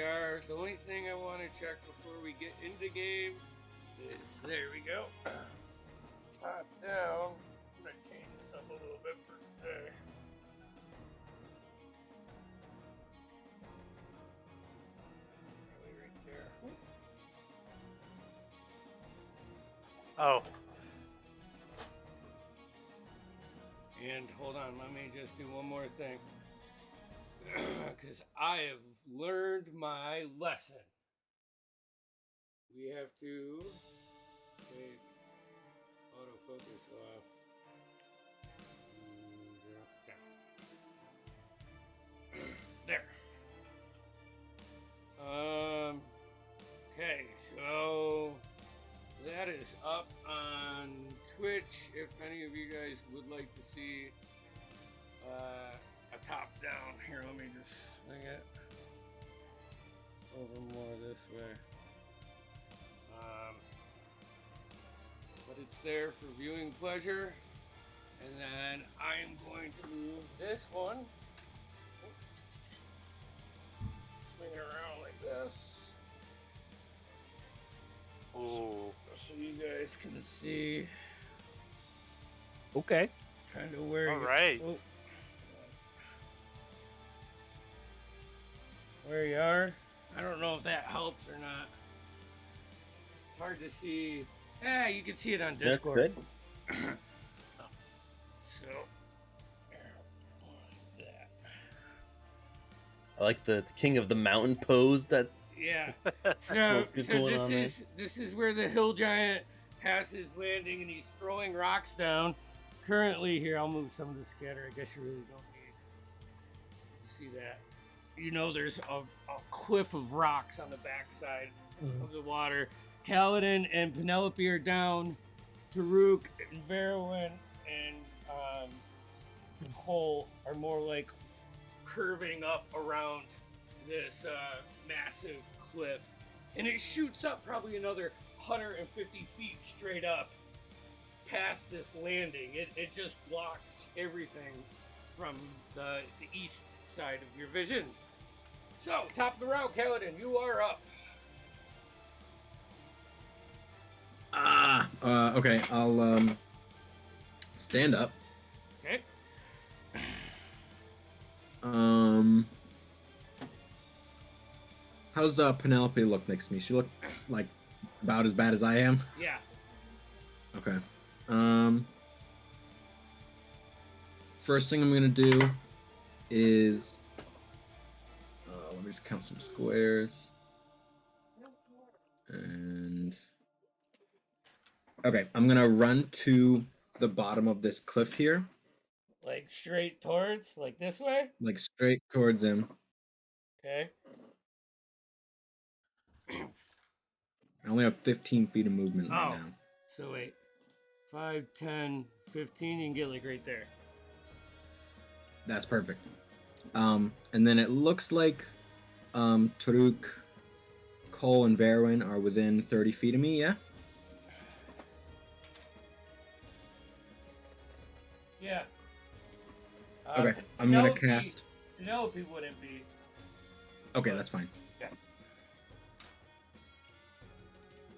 are. The only thing I want to check before we get into game is, there we go. Top down. I'm going to change this up a little bit for today. Right there. Oh, And hold on, let me just do one more thing. Because I have learned my lesson. We have to take autofocus off. And drop down. There. Okay, so that is up on Twitch. If any of you guys would like to see a top down, here, let me just swing it over more this way. But it's there for viewing pleasure. And then I am going to move this one. Swing it around like this. ooh. So you guys can see Okay. kind of where All you, right. oh, where you are. I don't know if that helps or not. It's hard to see. You can see it on That's Discord. good. So, like that. I like the king of the mountain pose. That Yeah. So, What's good going this on there? this is where the hill giant has his landing, and he's throwing rocks down. Currently, here I'll move some of the scatter. I guess you really don't need to see that. You know, there's a cliff of rocks on the backside of the water. Kaladin and Penelope are down. Taruk and Verwin and Cole are more like curving up around this massive cliff. And it shoots up probably another 150 feet straight up past this landing. It just blocks everything from the east side of your vision. So, top of the round, Kaladin, you are up. Okay, I'll stand up. Okay. How's Penelope look next to me? She look like about as bad as I am. Yeah. Okay. First thing I'm gonna do is let me just count some squares. And okay, I'm gonna run to the bottom of this cliff here, Like straight towards, like this way? like straight towards him. Okay. I only have 15 feet of movement right Oh. now. So wait. 5, 10, 15, you can get like right there. That's perfect. And then it looks like Taruk, Cole, and Verwin are within 30 feet of me, yeah? Yeah. Okay, I'm gonna Penelope- cast. Penelope wouldn't be. Okay, that's fine. Yeah.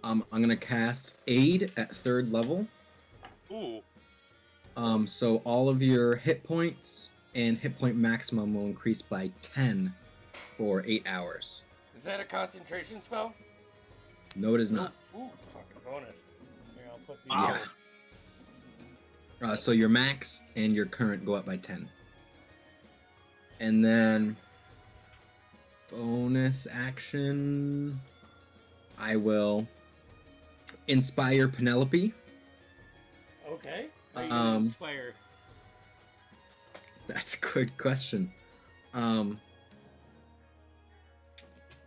I'm gonna cast Aid at 3rd level. Ooh. So all of your hit points and hit point maximum will increase by 10 for 8 hours. Is that a concentration spell? No, it is not. Ooh, fucking bonus. Here, I'll put the. Wow. Yeah. So your max and your current go up by 10. And then bonus action, I will inspire Penelope. Okay. How are you gonna inspire? That's a good question. I'll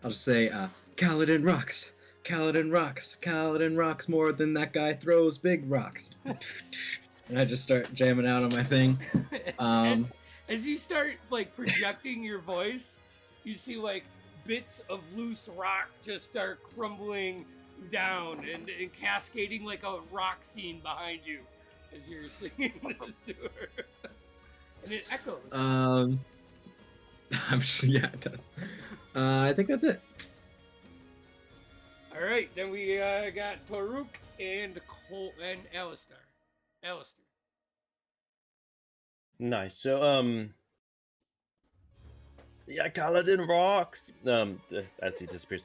just say, Kaladin rocks. Kaladin rocks. Kaladin rocks more than that guy throws big rocks. And I just start jamming out on my thing. As you start like projecting your voice, you see like bits of loose rock just start crumbling down and cascading like a rock scene behind you as you're singing this to her. And it echoes. I'm sure, yeah, it does. I think that's it. All right, then we got Toruk and Cole and Alistair. Alistair. Nice. So, yeah, Kaladin rocks. As he disappears.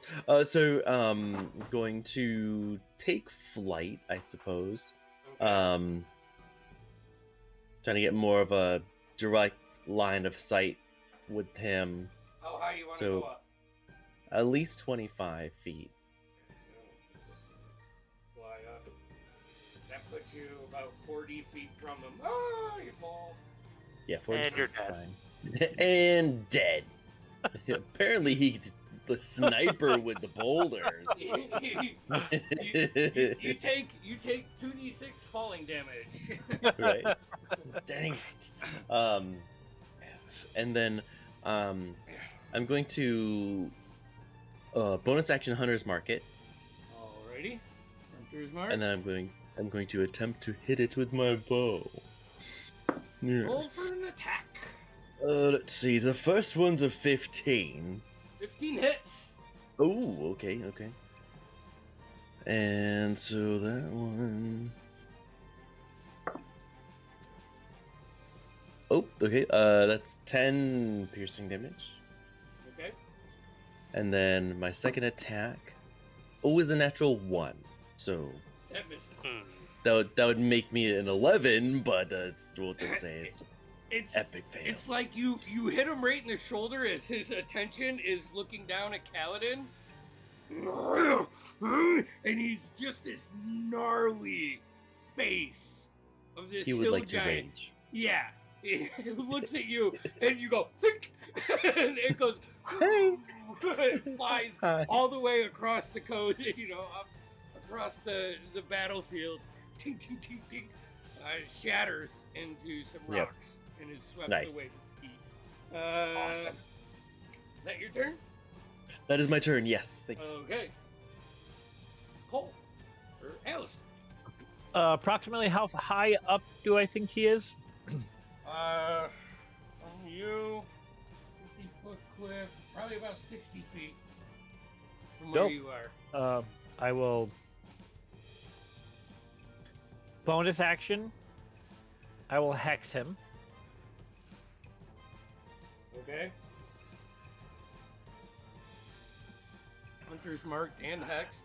Going to take flight, I suppose. Okay. Trying to get more of a direct line of sight with him. How high you want to so- go up? At least 25 feet. So, fly up. That puts you about 40 feet from him. Oh, you fall. Yeah, 40 And you're feet's fine. And dead. Apparently, he's the sniper with the boulders. you take 2d6 falling damage. Right? Dang it. And then I'm going to bonus action Hunter's Market, Alrighty. Hunter's mark. and then I'm going to attempt to hit it with my bow. Yeah. Roll for an attack. Let's see. The first one's a 15. 15 hits. Oh, okay. And so that one. Oh, okay. That's 10 piercing damage. Okay. And then my second attack, is a natural 1. So That misses. Hmm. that would make me an 11, but we'll just say it's It's epic fail. It's like you hit him right in the shoulder as his attention is looking down at Kaladin. And he's just this gnarly face of this He would hill like to giant. rage. Yeah. He looks at you and you go, think! And it goes, Hey! it flies Hi. all the way across the code, up across the battlefield. Ting, ting, ting, ting. Shatters into some Yep. rocks and is swept Nice. away to ski. Awesome. Is that your turn? That is my turn. Yes, thank you. Okay. Cole. Or Alistair. Approximately how high up do I think he is? On you, 50-foot cliff, probably about 60 feet from where Dope. you are. I will bonus action. I will hex him. Okay. Hunter's marked and hexed.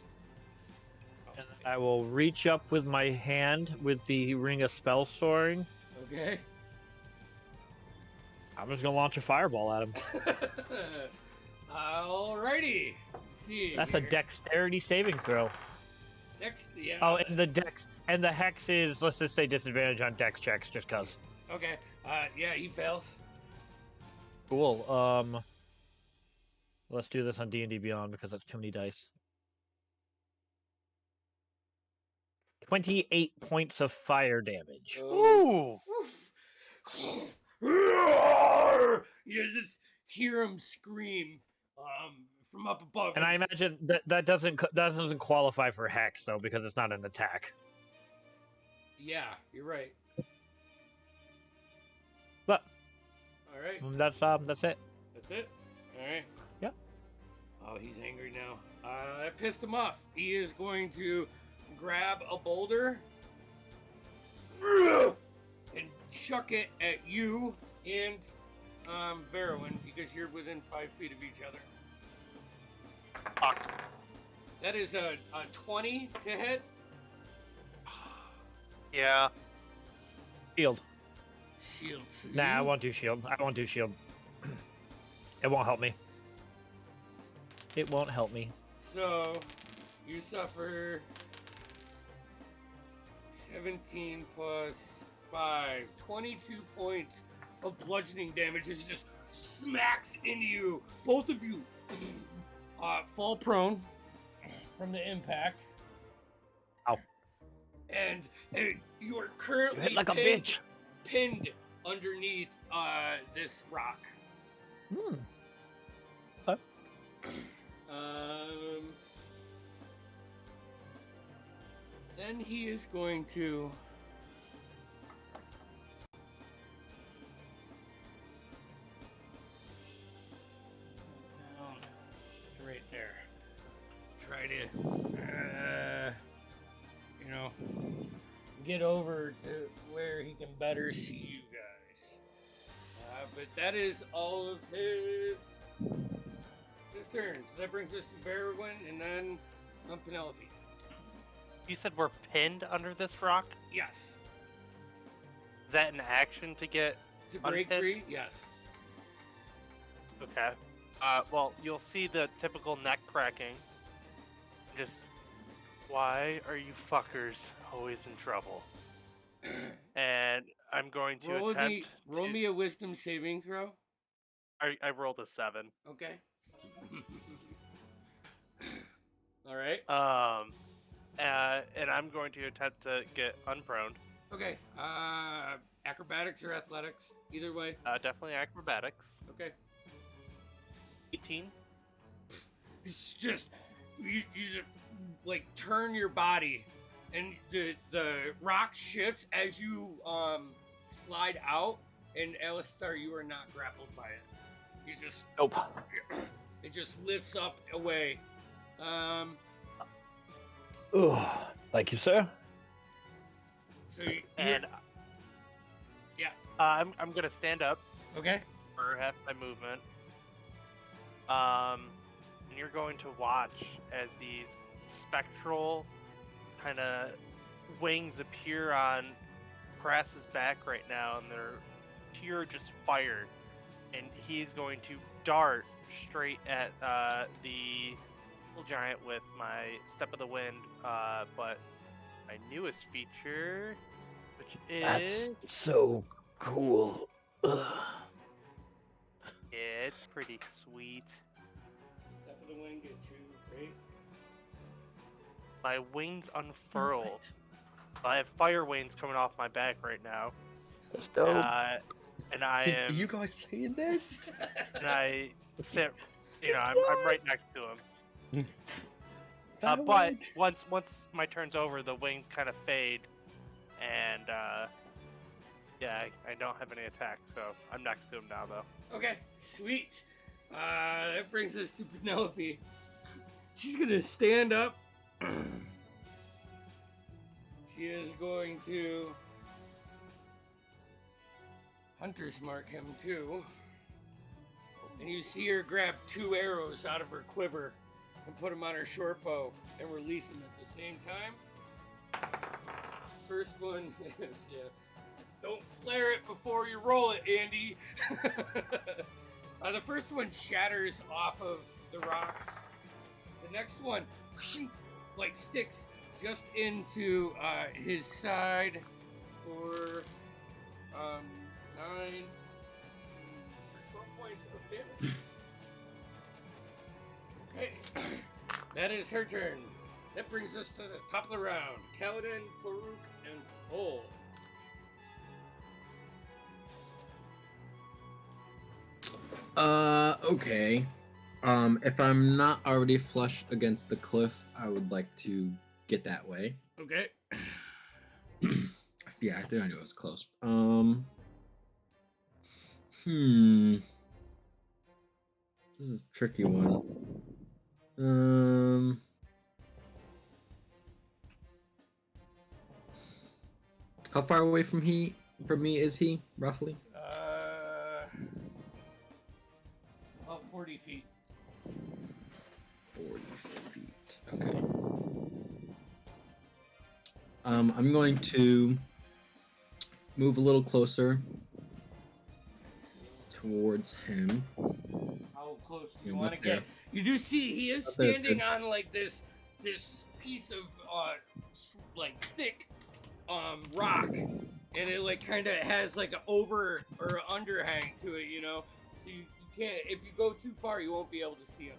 And I will reach up with my hand with the ring of spell soaring. Okay. I'm just gonna launch a fireball at him. Alrighty. Let's see. That's a here. dexterity saving throw. Next, yeah. Oh, and the hex is, let's just say, disadvantage on dex checks, just cause. Okay. Yeah, he fails. Cool. Let's do this on D&D Beyond because that's too many dice. 28 points of fire damage. Ooh! You just hear him scream from up above. And I It's- imagine that doesn't qualify for hex though because it's not an attack. Yeah, you're right. But All right, that's it. that's it. All right. Yep. Oh, he's angry now. That pissed him off. He is going to grab a boulder and chuck it at you and Verowyn because you're within 5 feet of each other. Fuck. That is a 20 to hit. Yeah. Shield. Shield. for Nah, I you. won't do shield. I won't do shield. It won't help me. It won't help me. So, you suffer 17 plus 5, 22 points of bludgeoning damage. It just smacks into you. Both of you fall prone from the impact. Ow. And you are You currently hit like a pinned, bitch. pinned underneath this rock. Hmm. Then he is going to down. try to, get over to where he can better see you guys. But that is all of his turns. That brings us to Berwin and then Penelope. You said we're pinned under this rock? Yes. Is that an action to get To break unpinned? free? Yes. Okay. Well, you'll see the typical neck cracking. Just, why are you fuckers always in trouble? And I'm going to attempt roll to... me a wisdom saving throw. I rolled a 7. Okay. All right. And I'm going to attempt to get unproned. Okay. Acrobatics or athletics? Either way. Definitely acrobatics. Okay. 18. It's just you just like turn your body, and the rock shifts as you slide out. And Alistar, you are not grappled by it. You just Nope. it just lifts up away. Oh, thank you, sir. So And yeah. I'm gonna stand up Okay. for half my movement. And you're going to watch as these spectral kind of wings appear on Crass's back right now, and they're pure just fire. And he's going to dart straight at the little giant with my Step of the Wind, but my newest feature, which is... That's so cool. Ugh. It's pretty sweet. Step of the wind gets you, right? My wings unfurl. I have fire wings coming off my back right now. That's dope. And I Are am... you guys saying this? And I sit... I'm right next to him. But once my turn's over, the wings kind of fade, and yeah, I don't have any attacks, so I'm next to him now, though. Okay, sweet. That brings us to Penelope. She's gonna stand up. She is going to Hunter's Mark him too. And you see her grab 2 arrows out of her quiver and put them on her short bow and release them at the same time. First one is, don't flare it before you roll it, Andy. The first one shatters off of the rocks. The next one, like, sticks just into his side for 9 for 12 points of damage. Okay, that is her turn. That brings us to the top of the round. Kaladin, Toruk, and Cole. Okay. If I'm not already flush against the cliff, I would like to get that way. Okay. Yeah, I think I knew it was close. This is a tricky one. How far away from me is he, roughly? About 40 feet. 40 feet. Okay. I'm going to move a little closer towards him. How close do you Yeah, want to up there. get? You do see he is Up there's standing good. on like this piece of like thick rock, and it like kind of has like an over or underhang to it, So you can't, if you go too far, you won't be able to see him.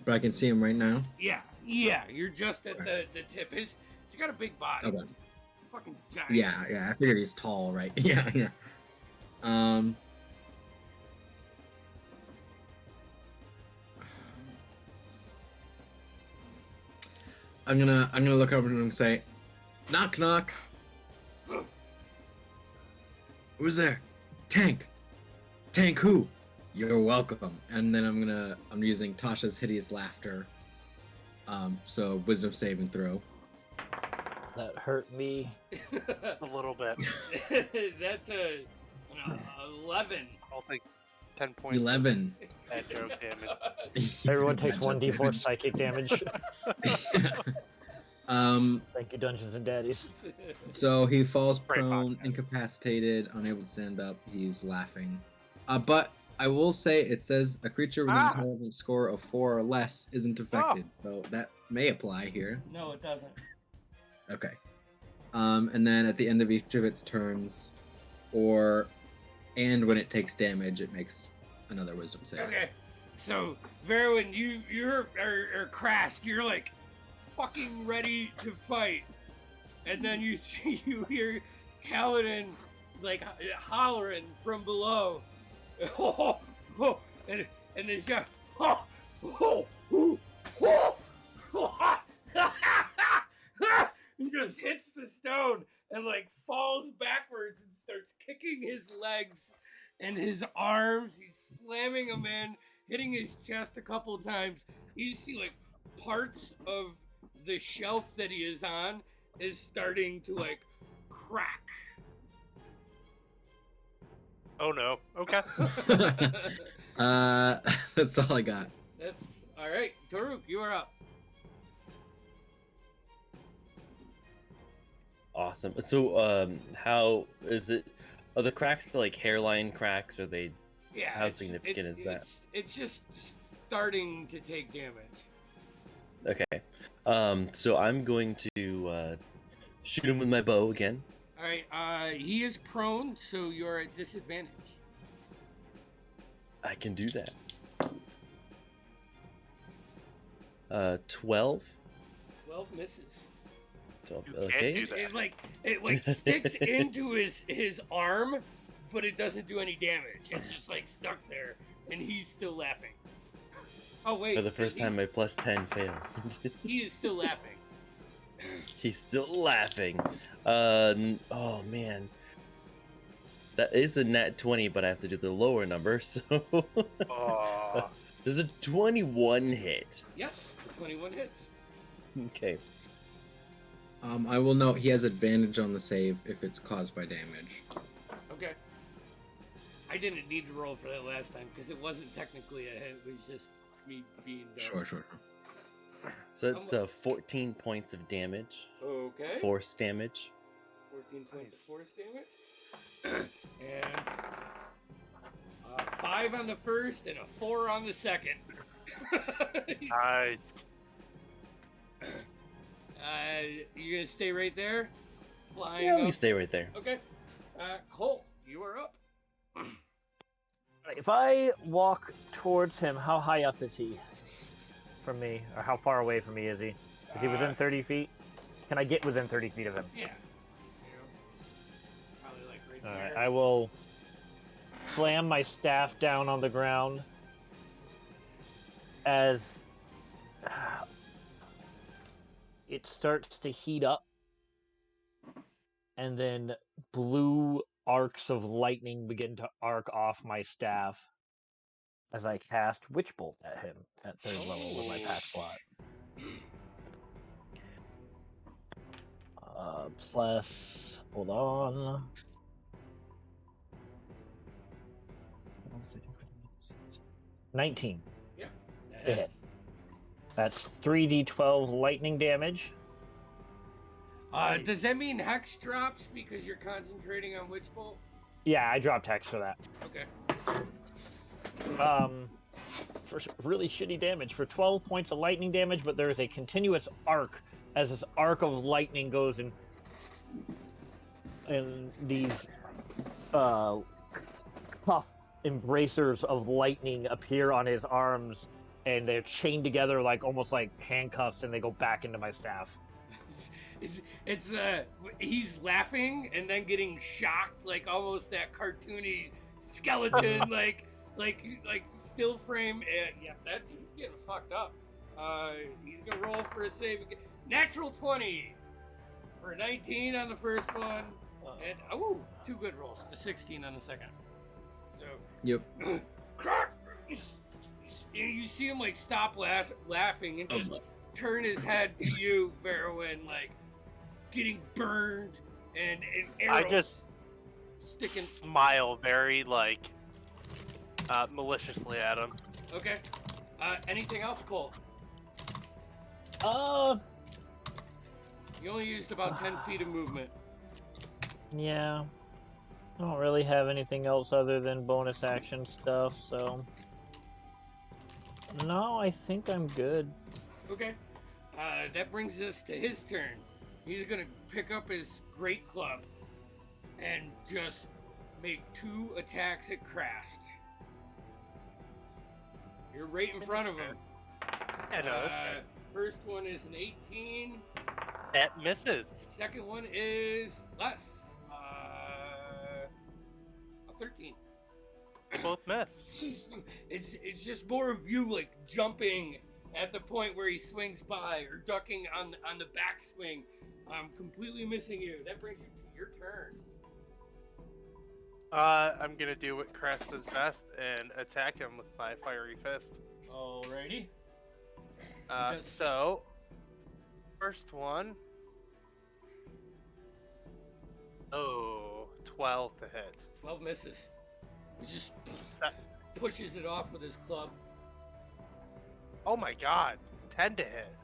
But I can see him right now. Yeah, you're just at the tip. He's got a big body. Okay. He's fucking giant. Yeah, I figured he's tall, right? Yeah. I'm gonna look over and say, knock knock. Who's there? Tank. Tank who? You're welcome. And then I'm using Tasha's hideous laughter So wisdom saving throw. That hurt me. A little bit. That's an 11. I'll take 10 points. 11. Of bad joke damage. Everyone takes Gotcha. 1d4 psychic damage. um, Thank you, Dungeons and Daddies. so he falls Great prone, podcast. incapacitated, unable to stand up. He's laughing. But I will say it says a creature with an Ah! intelligence score of 4 or less isn't affected. So that may apply here. No, it doesn't. Okay. And then at the end of each of its turns, and when it takes damage, it makes another wisdom save. Okay, so Verwin, you're crashed. You're like fucking ready to fight, and then you hear Kaladin like hollering from below, and then shout, and just hits the stone and like falls backwards and starts kicking his legs and his arms. He's slamming them in, hitting his chest a couple times. You see like parts of the shelf that he is on is starting to like crack. Oh no. Okay. That's all I got. That's all right. Toruk, you are up. Awesome. So, how is it? Are the cracks like hairline cracks? Or are they? Yeah. How it's- significant it's- is that? It's just starting to take damage. Okay. So I'm going to shoot him with my bow again. All right. He is prone, so you're at disadvantage. I can do that. 12. 12 misses. 12. You can't Okay. do that. It like sticks into his arm, but it doesn't do any damage. It's just like stuck there, and he's still laughing. Oh wait! For the first time, my plus 10 fails. he is still laughing. He's still laughing. Oh man. That is a nat 20, but I have to do the lower number, so Oh. there's a 21 hit. Yes, 21 hits. Okay. I will note he has advantage on the save if it's caused by damage. Okay. I didn't need to roll for that last time because it wasn't technically a hit. It was just me being dumb. Sure. So it's 14 points of damage. Okay. Force damage. 14 points Nice. of force damage. And 5 on the first and a 4 on the second. I You gonna stay right there? Flying Yeah, up. we stay right there. Okay. Cole, you are up. If I walk towards him, how high up is he from me? Or how far away from me is he? Is he within 30 feet? Can I get within 30 feet of him? Yeah. You know, probably like right Alright, there. I will slam my staff down on the ground as it starts to heat up, and then blue arcs of lightning begin to arc off my staff as I cast Witch Bolt at him at 3rd level with my pack slot. Plus, hold on. 19. That hit. hits. That's 3d12 lightning damage. Does that mean Hex drops because you're concentrating on Witch Bolt? Yeah, I dropped hex for that. Okay. For really shitty damage, for 12 points of lightning damage, but there is a continuous arc as this arc of lightning goes and these tough embracers of lightning appear on his arms, and they're chained together like almost like handcuffs, and they go back into my staff. It's he's laughing and then getting shocked, like almost that cartoony skeleton, like still frame. And yeah, he's getting fucked up. He's gonna roll for a save again. Natural 20 for 19 on the first one, and 2 good rolls, a 16 on the second. So Yep. crack. You see him like stop laughing and just turn his head to you, Verwin, like getting burned and arrows I just sticking. smile very like maliciously at him. Okay. Anything else, Cole? You only used about 10 feet of movement. Yeah. I don't really have anything else other than bonus action stuff, so. No, I think I'm good. Okay. That brings us to his turn. He's gonna pick up his great club and just make 2 attacks at Krast. You're right in front of him. Yeah, no, that's fair. First one is an 18. That misses. Second one is less. A 13. They both miss. It's just more of you like jumping at the point where he swings by or ducking on the backswing. Completely missing you. That brings you to your turn. I'm gonna do what Crest does best and attack him with my fiery fist. Alrighty. does- So first one. Oh, 12 to hit. 12 misses. He just Se- pushes it off with his club. Oh my god, 10 to hit.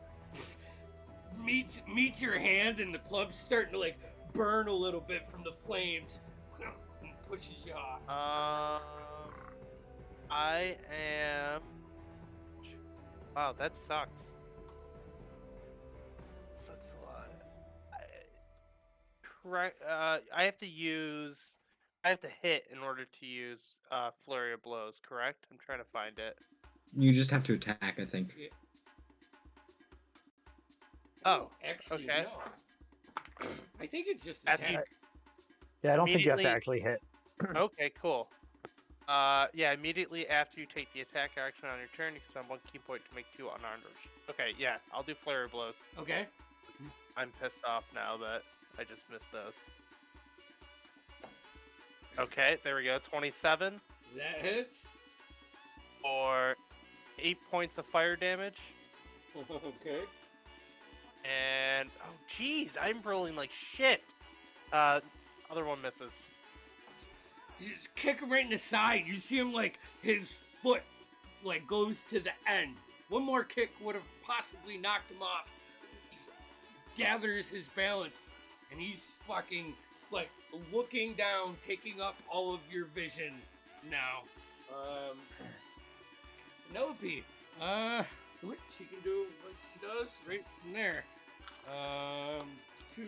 Meets your hand and the club's starting to like burn a little bit from the flames and pushes you off. I am. Wow, that sucks. Sucks a lot. I have to use. I have to hit in order to use flurry of blows. Correct? I'm trying to find it. You just have to attack, I think. Yeah. Oh, Actually, okay. no. I think it's just After you- attack. Yeah, I don't think you have to Immediately- actually hit. Okay, cool. Yeah, immediately after you take the attack action on your turn, you can spend 1 key point to make 2 unarmed. Okay, yeah, I'll do flurry of blows. Okay. I'm pissed off now that I just missed those. Okay, there we go. 27 That hits. for 8 points of fire damage. Okay. And oh jeez, I'm rolling like shit. Other one misses. You just kick him right in the side. You see him like his foot like goes to the end. One more kick would have possibly knocked him off. Gathers his balance, and he's fucking like looking down, taking up all of your vision now. Penelope, what she can do, what she does, right from there. 2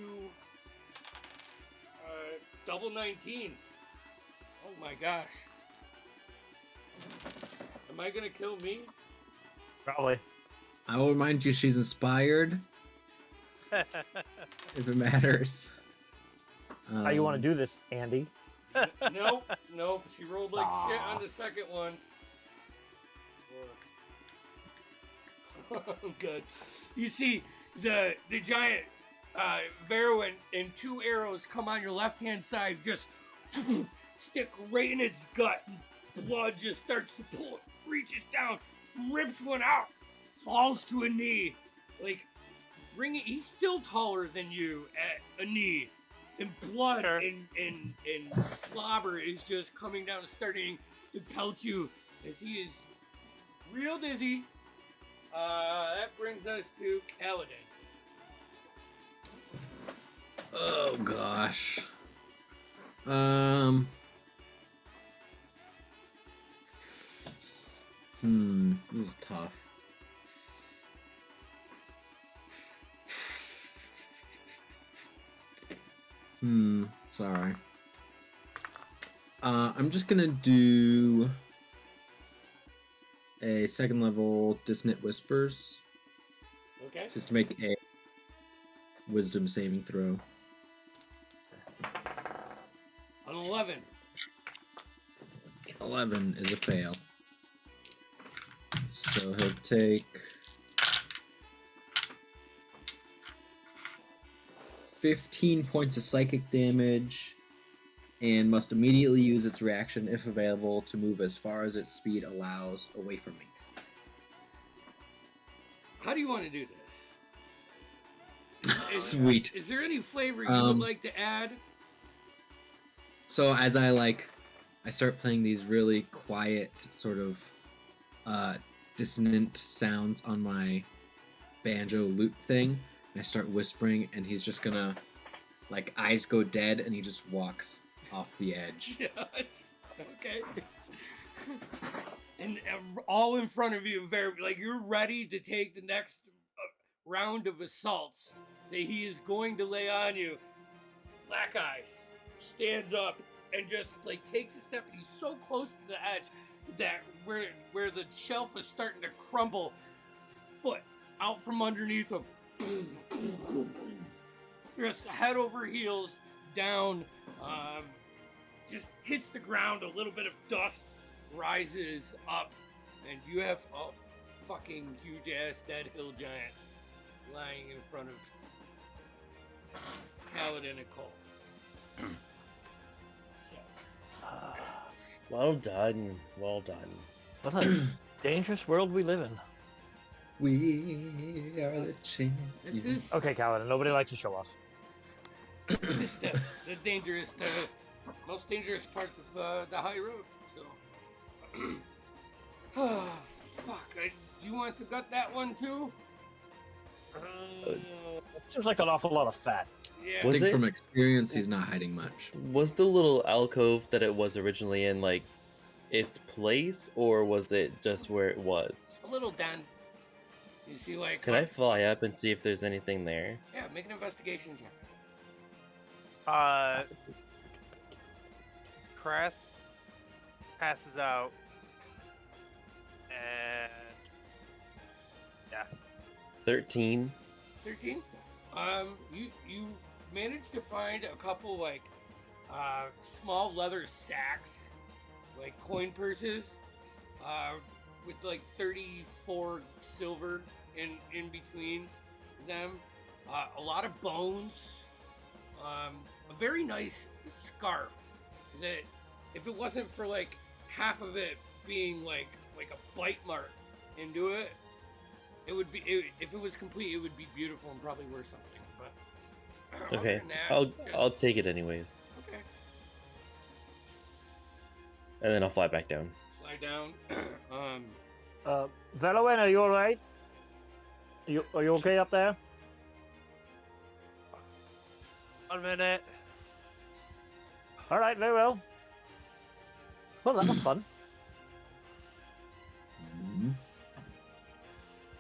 double 19s. Oh my gosh. Am I gonna kill me? Probably. I will remind you she's inspired, if it matters. How you want to do this, Andy? Nope. She rolled like shit on the second one. Good. You see the giant Verwin and 2 arrows come on your left hand side, just stick right in its gut. Blood just starts to pull. Reaches down, rips one out, falls to a knee. Like, bring it. He's still taller than you at a knee. And blood Sure. and slobber is just coming down and starting to pelt you as he is real dizzy. That brings us to Kaladin. Oh gosh. This is tough. Sorry. I'm just gonna do a 2nd level Dissonant Whispers, Okay. just to make a wisdom saving throw. An 11. 11 is a fail. So he'll take 15 points of psychic damage and must immediately use its reaction, if available, to move as far as its speed allows away from me. How do you want to do this? Sweet. Is there any flavor you would Um, like to add? So as I start playing these really quiet sort of dissonant sounds on my banjo lute thing, and I start whispering, and he's just gonna eyes go dead, and he just walks off the edge. Yes. Okay. And all in front of you, very like you're ready to take the next round of assaults that he is going to lay on you. Black Eyes stands up and just takes a step, and he's so close to the edge that where the shelf is starting to crumble, foot out from underneath him, just head over heels down, just hits the ground. A little bit of dust rises up, and you have a fucking huge ass dead hill giant lying in front of Paladin and Cole. So, Well done. Well done. What a dangerous world we live in. We are the champions. this is Okay, Kaladin, nobody likes to show off. this is the dangerous, most dangerous part of the high road. So, oh fuck! Do you want to gut that one too? Seems like an awful lot of fat. Yeah. I Was think it- from experience, he's not hiding much. Was the little alcove that it was originally in its place, or was it just where it was? A little den. You see, Can I fly up and see if there's anything there? Yeah, make an investigation check. Cress passes out, and yeah, 13. 13. You managed to find a couple small leather sacks, like coin purses, with 34 silver in between them. A lot of bones. A very nice scarf that, if it wasn't for half of it being like a bite mark into it, it would be. If it was complete, it would be beautiful and probably worth something. But other Okay, than that, I'll take it anyways, okay. and then I'll fly back down. Fly down. Velowen, are you alright? Are you okay up there? 1 minute. Alright, very well. Well, that was fun. Mhm.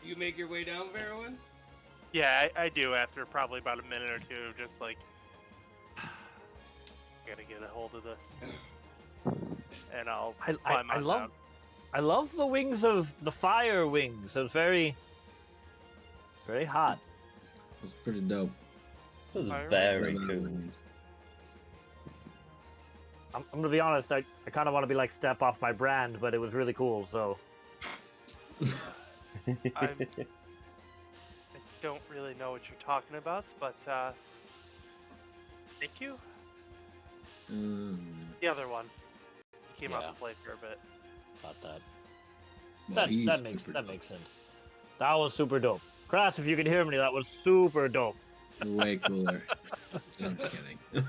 Do you make your way down, Verowan? Yeah, I do after probably about a minute or two. Just gotta get a hold of this, and I'll climb on down. I love the wings of the fire wings. It was very, very hot. It was pretty dope. That was Fire very Right. cool. I'm gonna be honest. I kind of want to be like step off my brand, but it was really cool. So I don't really know what you're talking about, but thank you. The other one he came out Yeah. to play for a bit. about that. Well, he's That makes super that dope. makes sense. That was super dope. Crass, if you can hear me, that was super dope. Way cooler. I'm just kidding. Not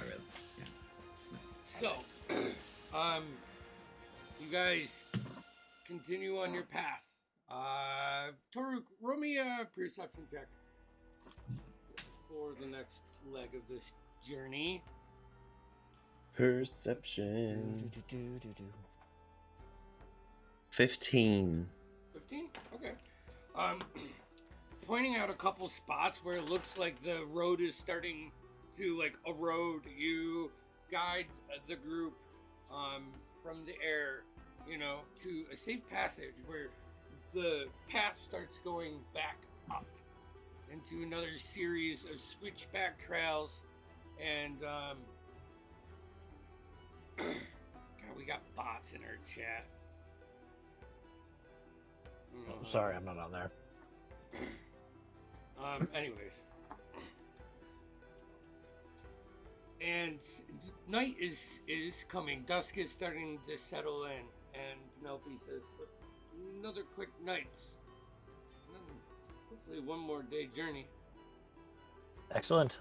really. So, you guys continue on your path. Toruk, roll me a perception check for the next leg of this journey. Perception. 15. 15? Okay. Pointing out a couple spots where it looks like the road is starting to erode, you guide the group from the air, to a safe passage where the path starts going back up into another series of switchback trails, and God, we got bots in our chat. Sorry, I'm not on there. Anyways. And night is coming. Dusk is starting to settle in. And Penelope says, another quick night. Hopefully one more day journey. Excellent.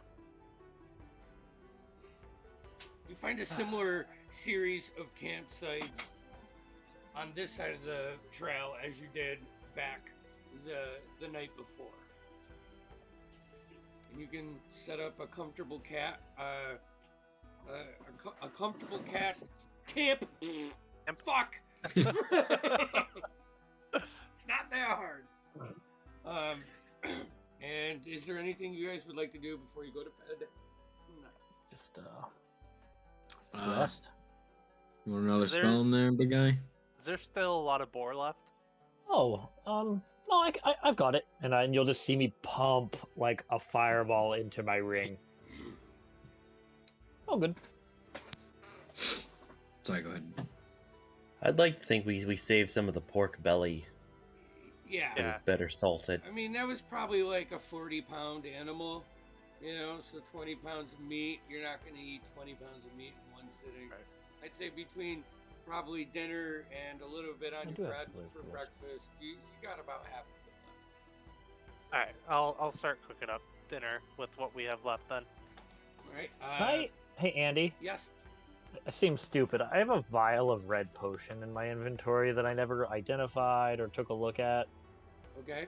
You find a similar series of campsites on this side of the trail as you did back the night before. And you can set up a comfortable a comfortable cat camp. Fuck. It's not that hard. And is there anything you guys would like to do before you go to bed tonight? Just Uh, rest. you want another Is there spell in s- there, big guy? Is there still a lot of boar left? Oh, no, I've got it, and you'll just see me pump like a fireball into my ring. Oh, good. Sorry, go ahead. I'd like to think we saved some of the pork belly Yeah. because Yeah. it's better salted. I mean, that was probably like a 40-pound animal, you know, so 20 pounds of meat. You're not going to eat 20 pounds of meat in one sitting. Right. I'd say between probably dinner and a little bit on I your do have bread blue for pills. breakfast, you got about half of it left. All right, I'll start cooking up dinner with what we have left then. All right. Hey, Andy. Yes. It seems stupid. I have a vial of red potion in my inventory that I never identified or took a look at. Okay.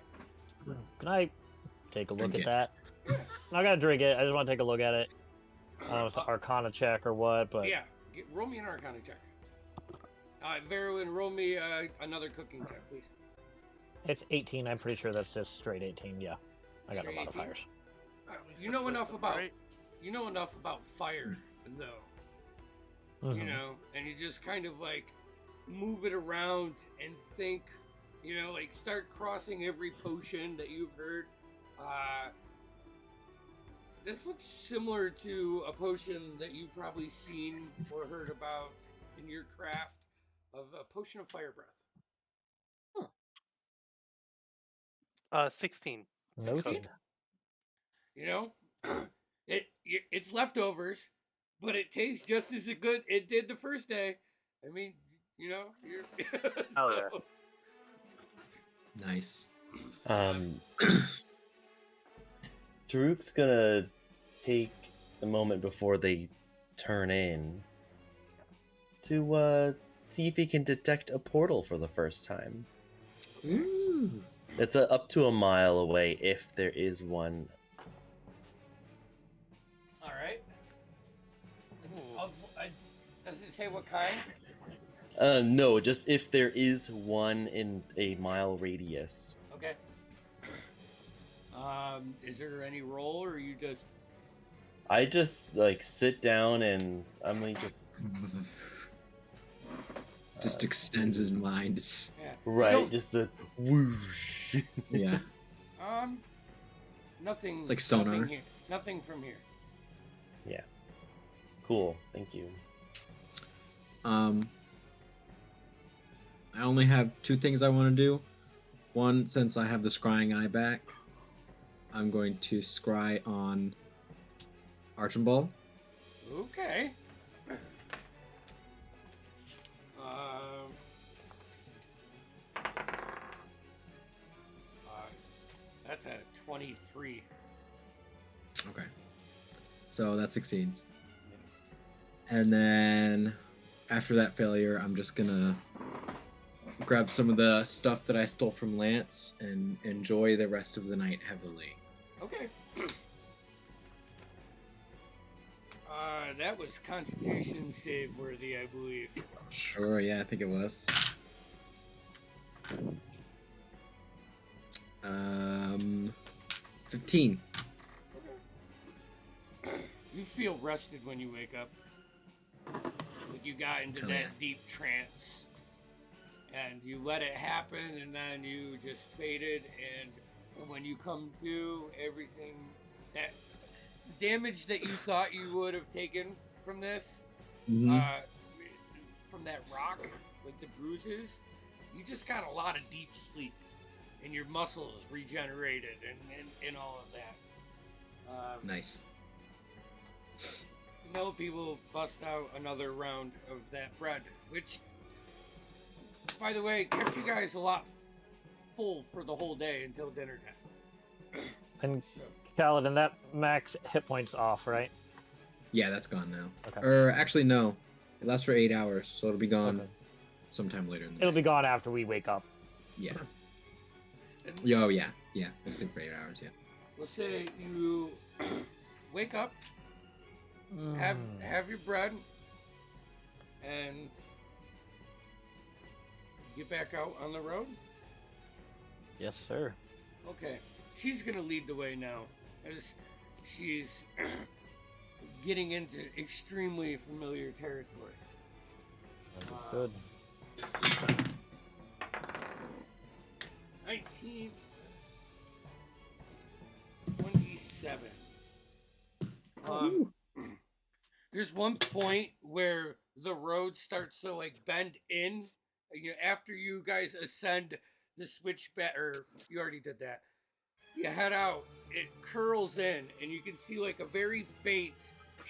Can I take a look Drink at it. that? I'm not gonna drink it. I just want to take a look at it. I don't know if it's an Arcana check or what, but Yeah. Roll me an Arcana check. Veruin, roll me another cooking check, please. it's 18. I'm pretty sure that's just straight 18. Yeah, I got Straight no 18? modifiers. You know enough Wisdom, about right? you know enough about fire, though. You Mhm. know, and you just kind of like move it around and think, you know, like start crossing every potion that you've heard. This looks similar to a potion that you've probably seen or heard about in your craft of a potion of fire breath. 16. Noted. You know, it's leftovers, but it tastes just as good it did the first day. I mean, you know, you're Oh, yeah. Nice. Taruk's gonna take a moment before they turn in to see if he can detect a portal for the first time. Ooh. It's up to a mile away if there is one. All right. Ooh. Does it say what kind? No, just if there is one in a mile radius. Okay. Is there any roll, or you just? I just like sit down and I'm like Just extends his mind. It's- Yeah. right, You don't- just the whoosh. yeah. Nothing. It's like sonar. Nothing here. Nothing from here. Cool, thank you. I only have two things I want to do. One, since I have the scrying eye back, I'm going to scry on Archibald. Okay. That's a 23. Okay. So that succeeds. And then after that failure, I'm just gonna grab some of the stuff that I stole from Lance and enjoy the rest of the night heavily. Okay. That was Constitution save worthy, I believe. Sure, yeah, I think it was. 15. You feel rested when you wake up. Like you got into Hell that yeah. deep trance. And you let it happen, and then you just faded, and when you come to, everything that the damage that you thought you would have taken from this, from that rock, like the bruises, you just got a lot of deep sleep, and your muscles regenerated, and all of that. Nice. Penelope will bust out another round of that bread, which, by the way, kept you guys a lot full for the whole day until dinner time. And So, Kaladin, that max hit points off, right? Yeah, that's gone now. Okay. Or actually, no. It lasts for 8 hours, so it'll be gone Okay. sometime later in the It'll day. be gone after we wake up. Yeah. And Oh, yeah. Yeah. We'll sleep for 8 hours, yeah. we'll say you wake up, have your bread, and get back out on the road. Yes, sir. Okay, she's gonna lead the way now, as she's getting into extremely familiar territory. Understood. 19, 27. There's one point where the road starts to like bend in. After you guys ascend the switchback, or you already did that. You head out. It curls in, and you can see like a very faint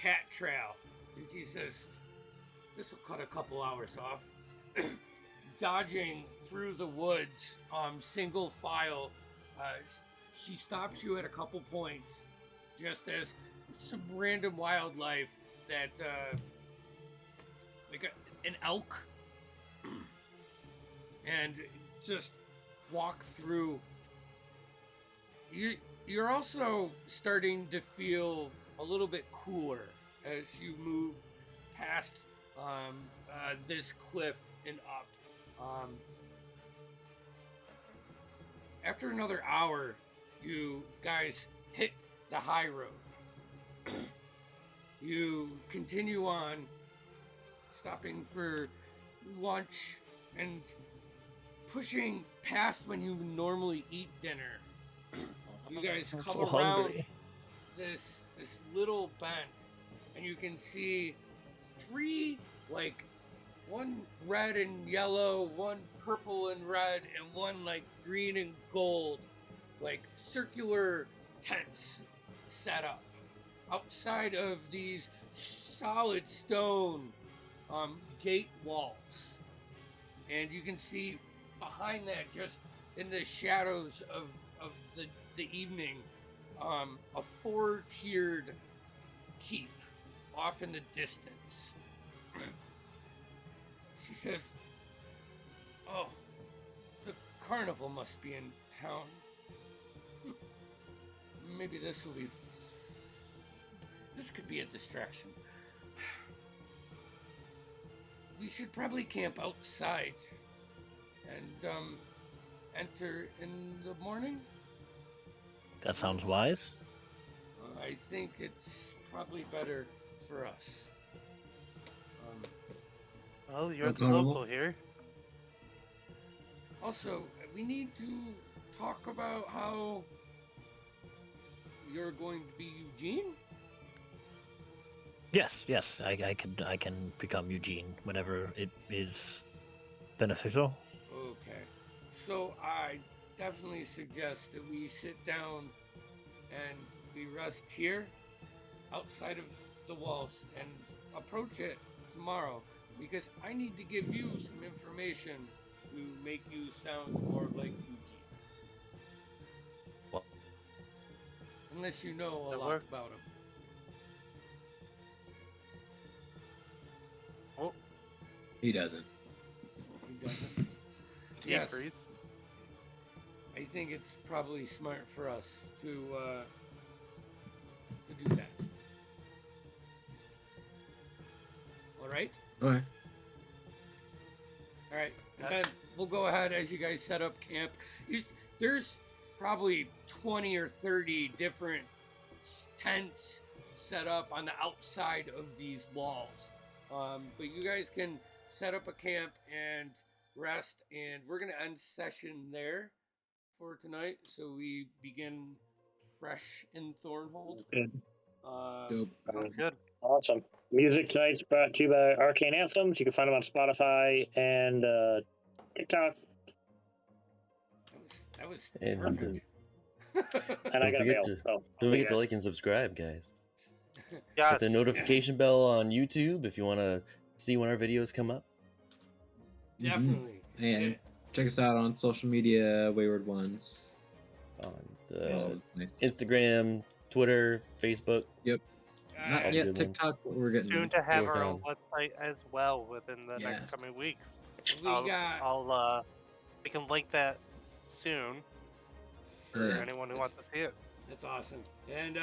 cat trail. And she says, "This will cut a couple hours off." Dodging through the woods, single file. She stops you at a couple points, just as some random wildlife that, like an elk, and just walk through. You're also starting to feel a little bit cooler as you move past this cliff and up. After another hour, you guys hit the high road. You continue on, stopping for lunch and pushing past when you normally eat dinner. You guys I'm come so around hungry. this little bend, and you can see three, like, one red and yellow, one purple and red, and one like green and gold, like circular tents set up outside of these solid stone gate walls. And you can see behind that, just in the shadows of the evening, a four-tiered keep off in the distance. She says, "Oh, the carnival must be in town. Maybe this will be... This could be a distraction. We should probably camp outside and enter in the morning. That sounds wise. I think it's probably better for us." Well, you're the Carnival? local here. Also, we need to talk about how you're going to be Eugene. Yes. I can become Eugene whenever it is beneficial. Okay. So I definitely suggest that we sit down and we rest here outside of the walls and approach it tomorrow, because I need to give you some information to make you sound more like Eugene. Well- Unless you know a That lot works. about him. Oh, He doesn't. He doesn't. tea Yes. freeze. I think it's probably smart for us to do that. All right. Okay. All right, and then we'll go ahead as you guys set up camp. There's probably 20 or 30 different tents set up on the outside of these walls. But you guys can set up a camp and rest, and we're going to end session there for tonight. So we begin fresh in Thornhold. Good. Dope. Sounds good. Awesome. Music tonight's brought to you by Arcane Anthems. You can find them on Spotify and TikTok. That was And, perfect. And I Don't got a forget mail. to- So, Don't forget to yes. like and subscribe, guys. Yes. Hit the notification bell on YouTube if you want to see when our videos come up. Definitely. And check us out on social media, Wayward Ones. On We're all the over the place. Instagram, Twitter, Facebook. Not Alright. yet good ones. TikTok, but we're getting Soon there. to have Working our own on. website as well within the next Yes. coming weeks. We got We can link that soon for Yeah. anyone who wants to see it. That's awesome. And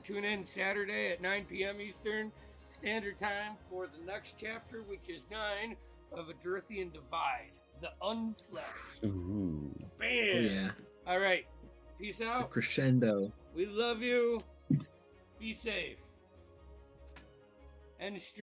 tune in Saturday at 9 p.m. Eastern Standard Time for the next chapter, which is 9 of Adurthian Divide, the Unflexed. Ooh. Bam! Oh yeah. All right. Peace The out. crescendo. We love you. Be safe. End stream.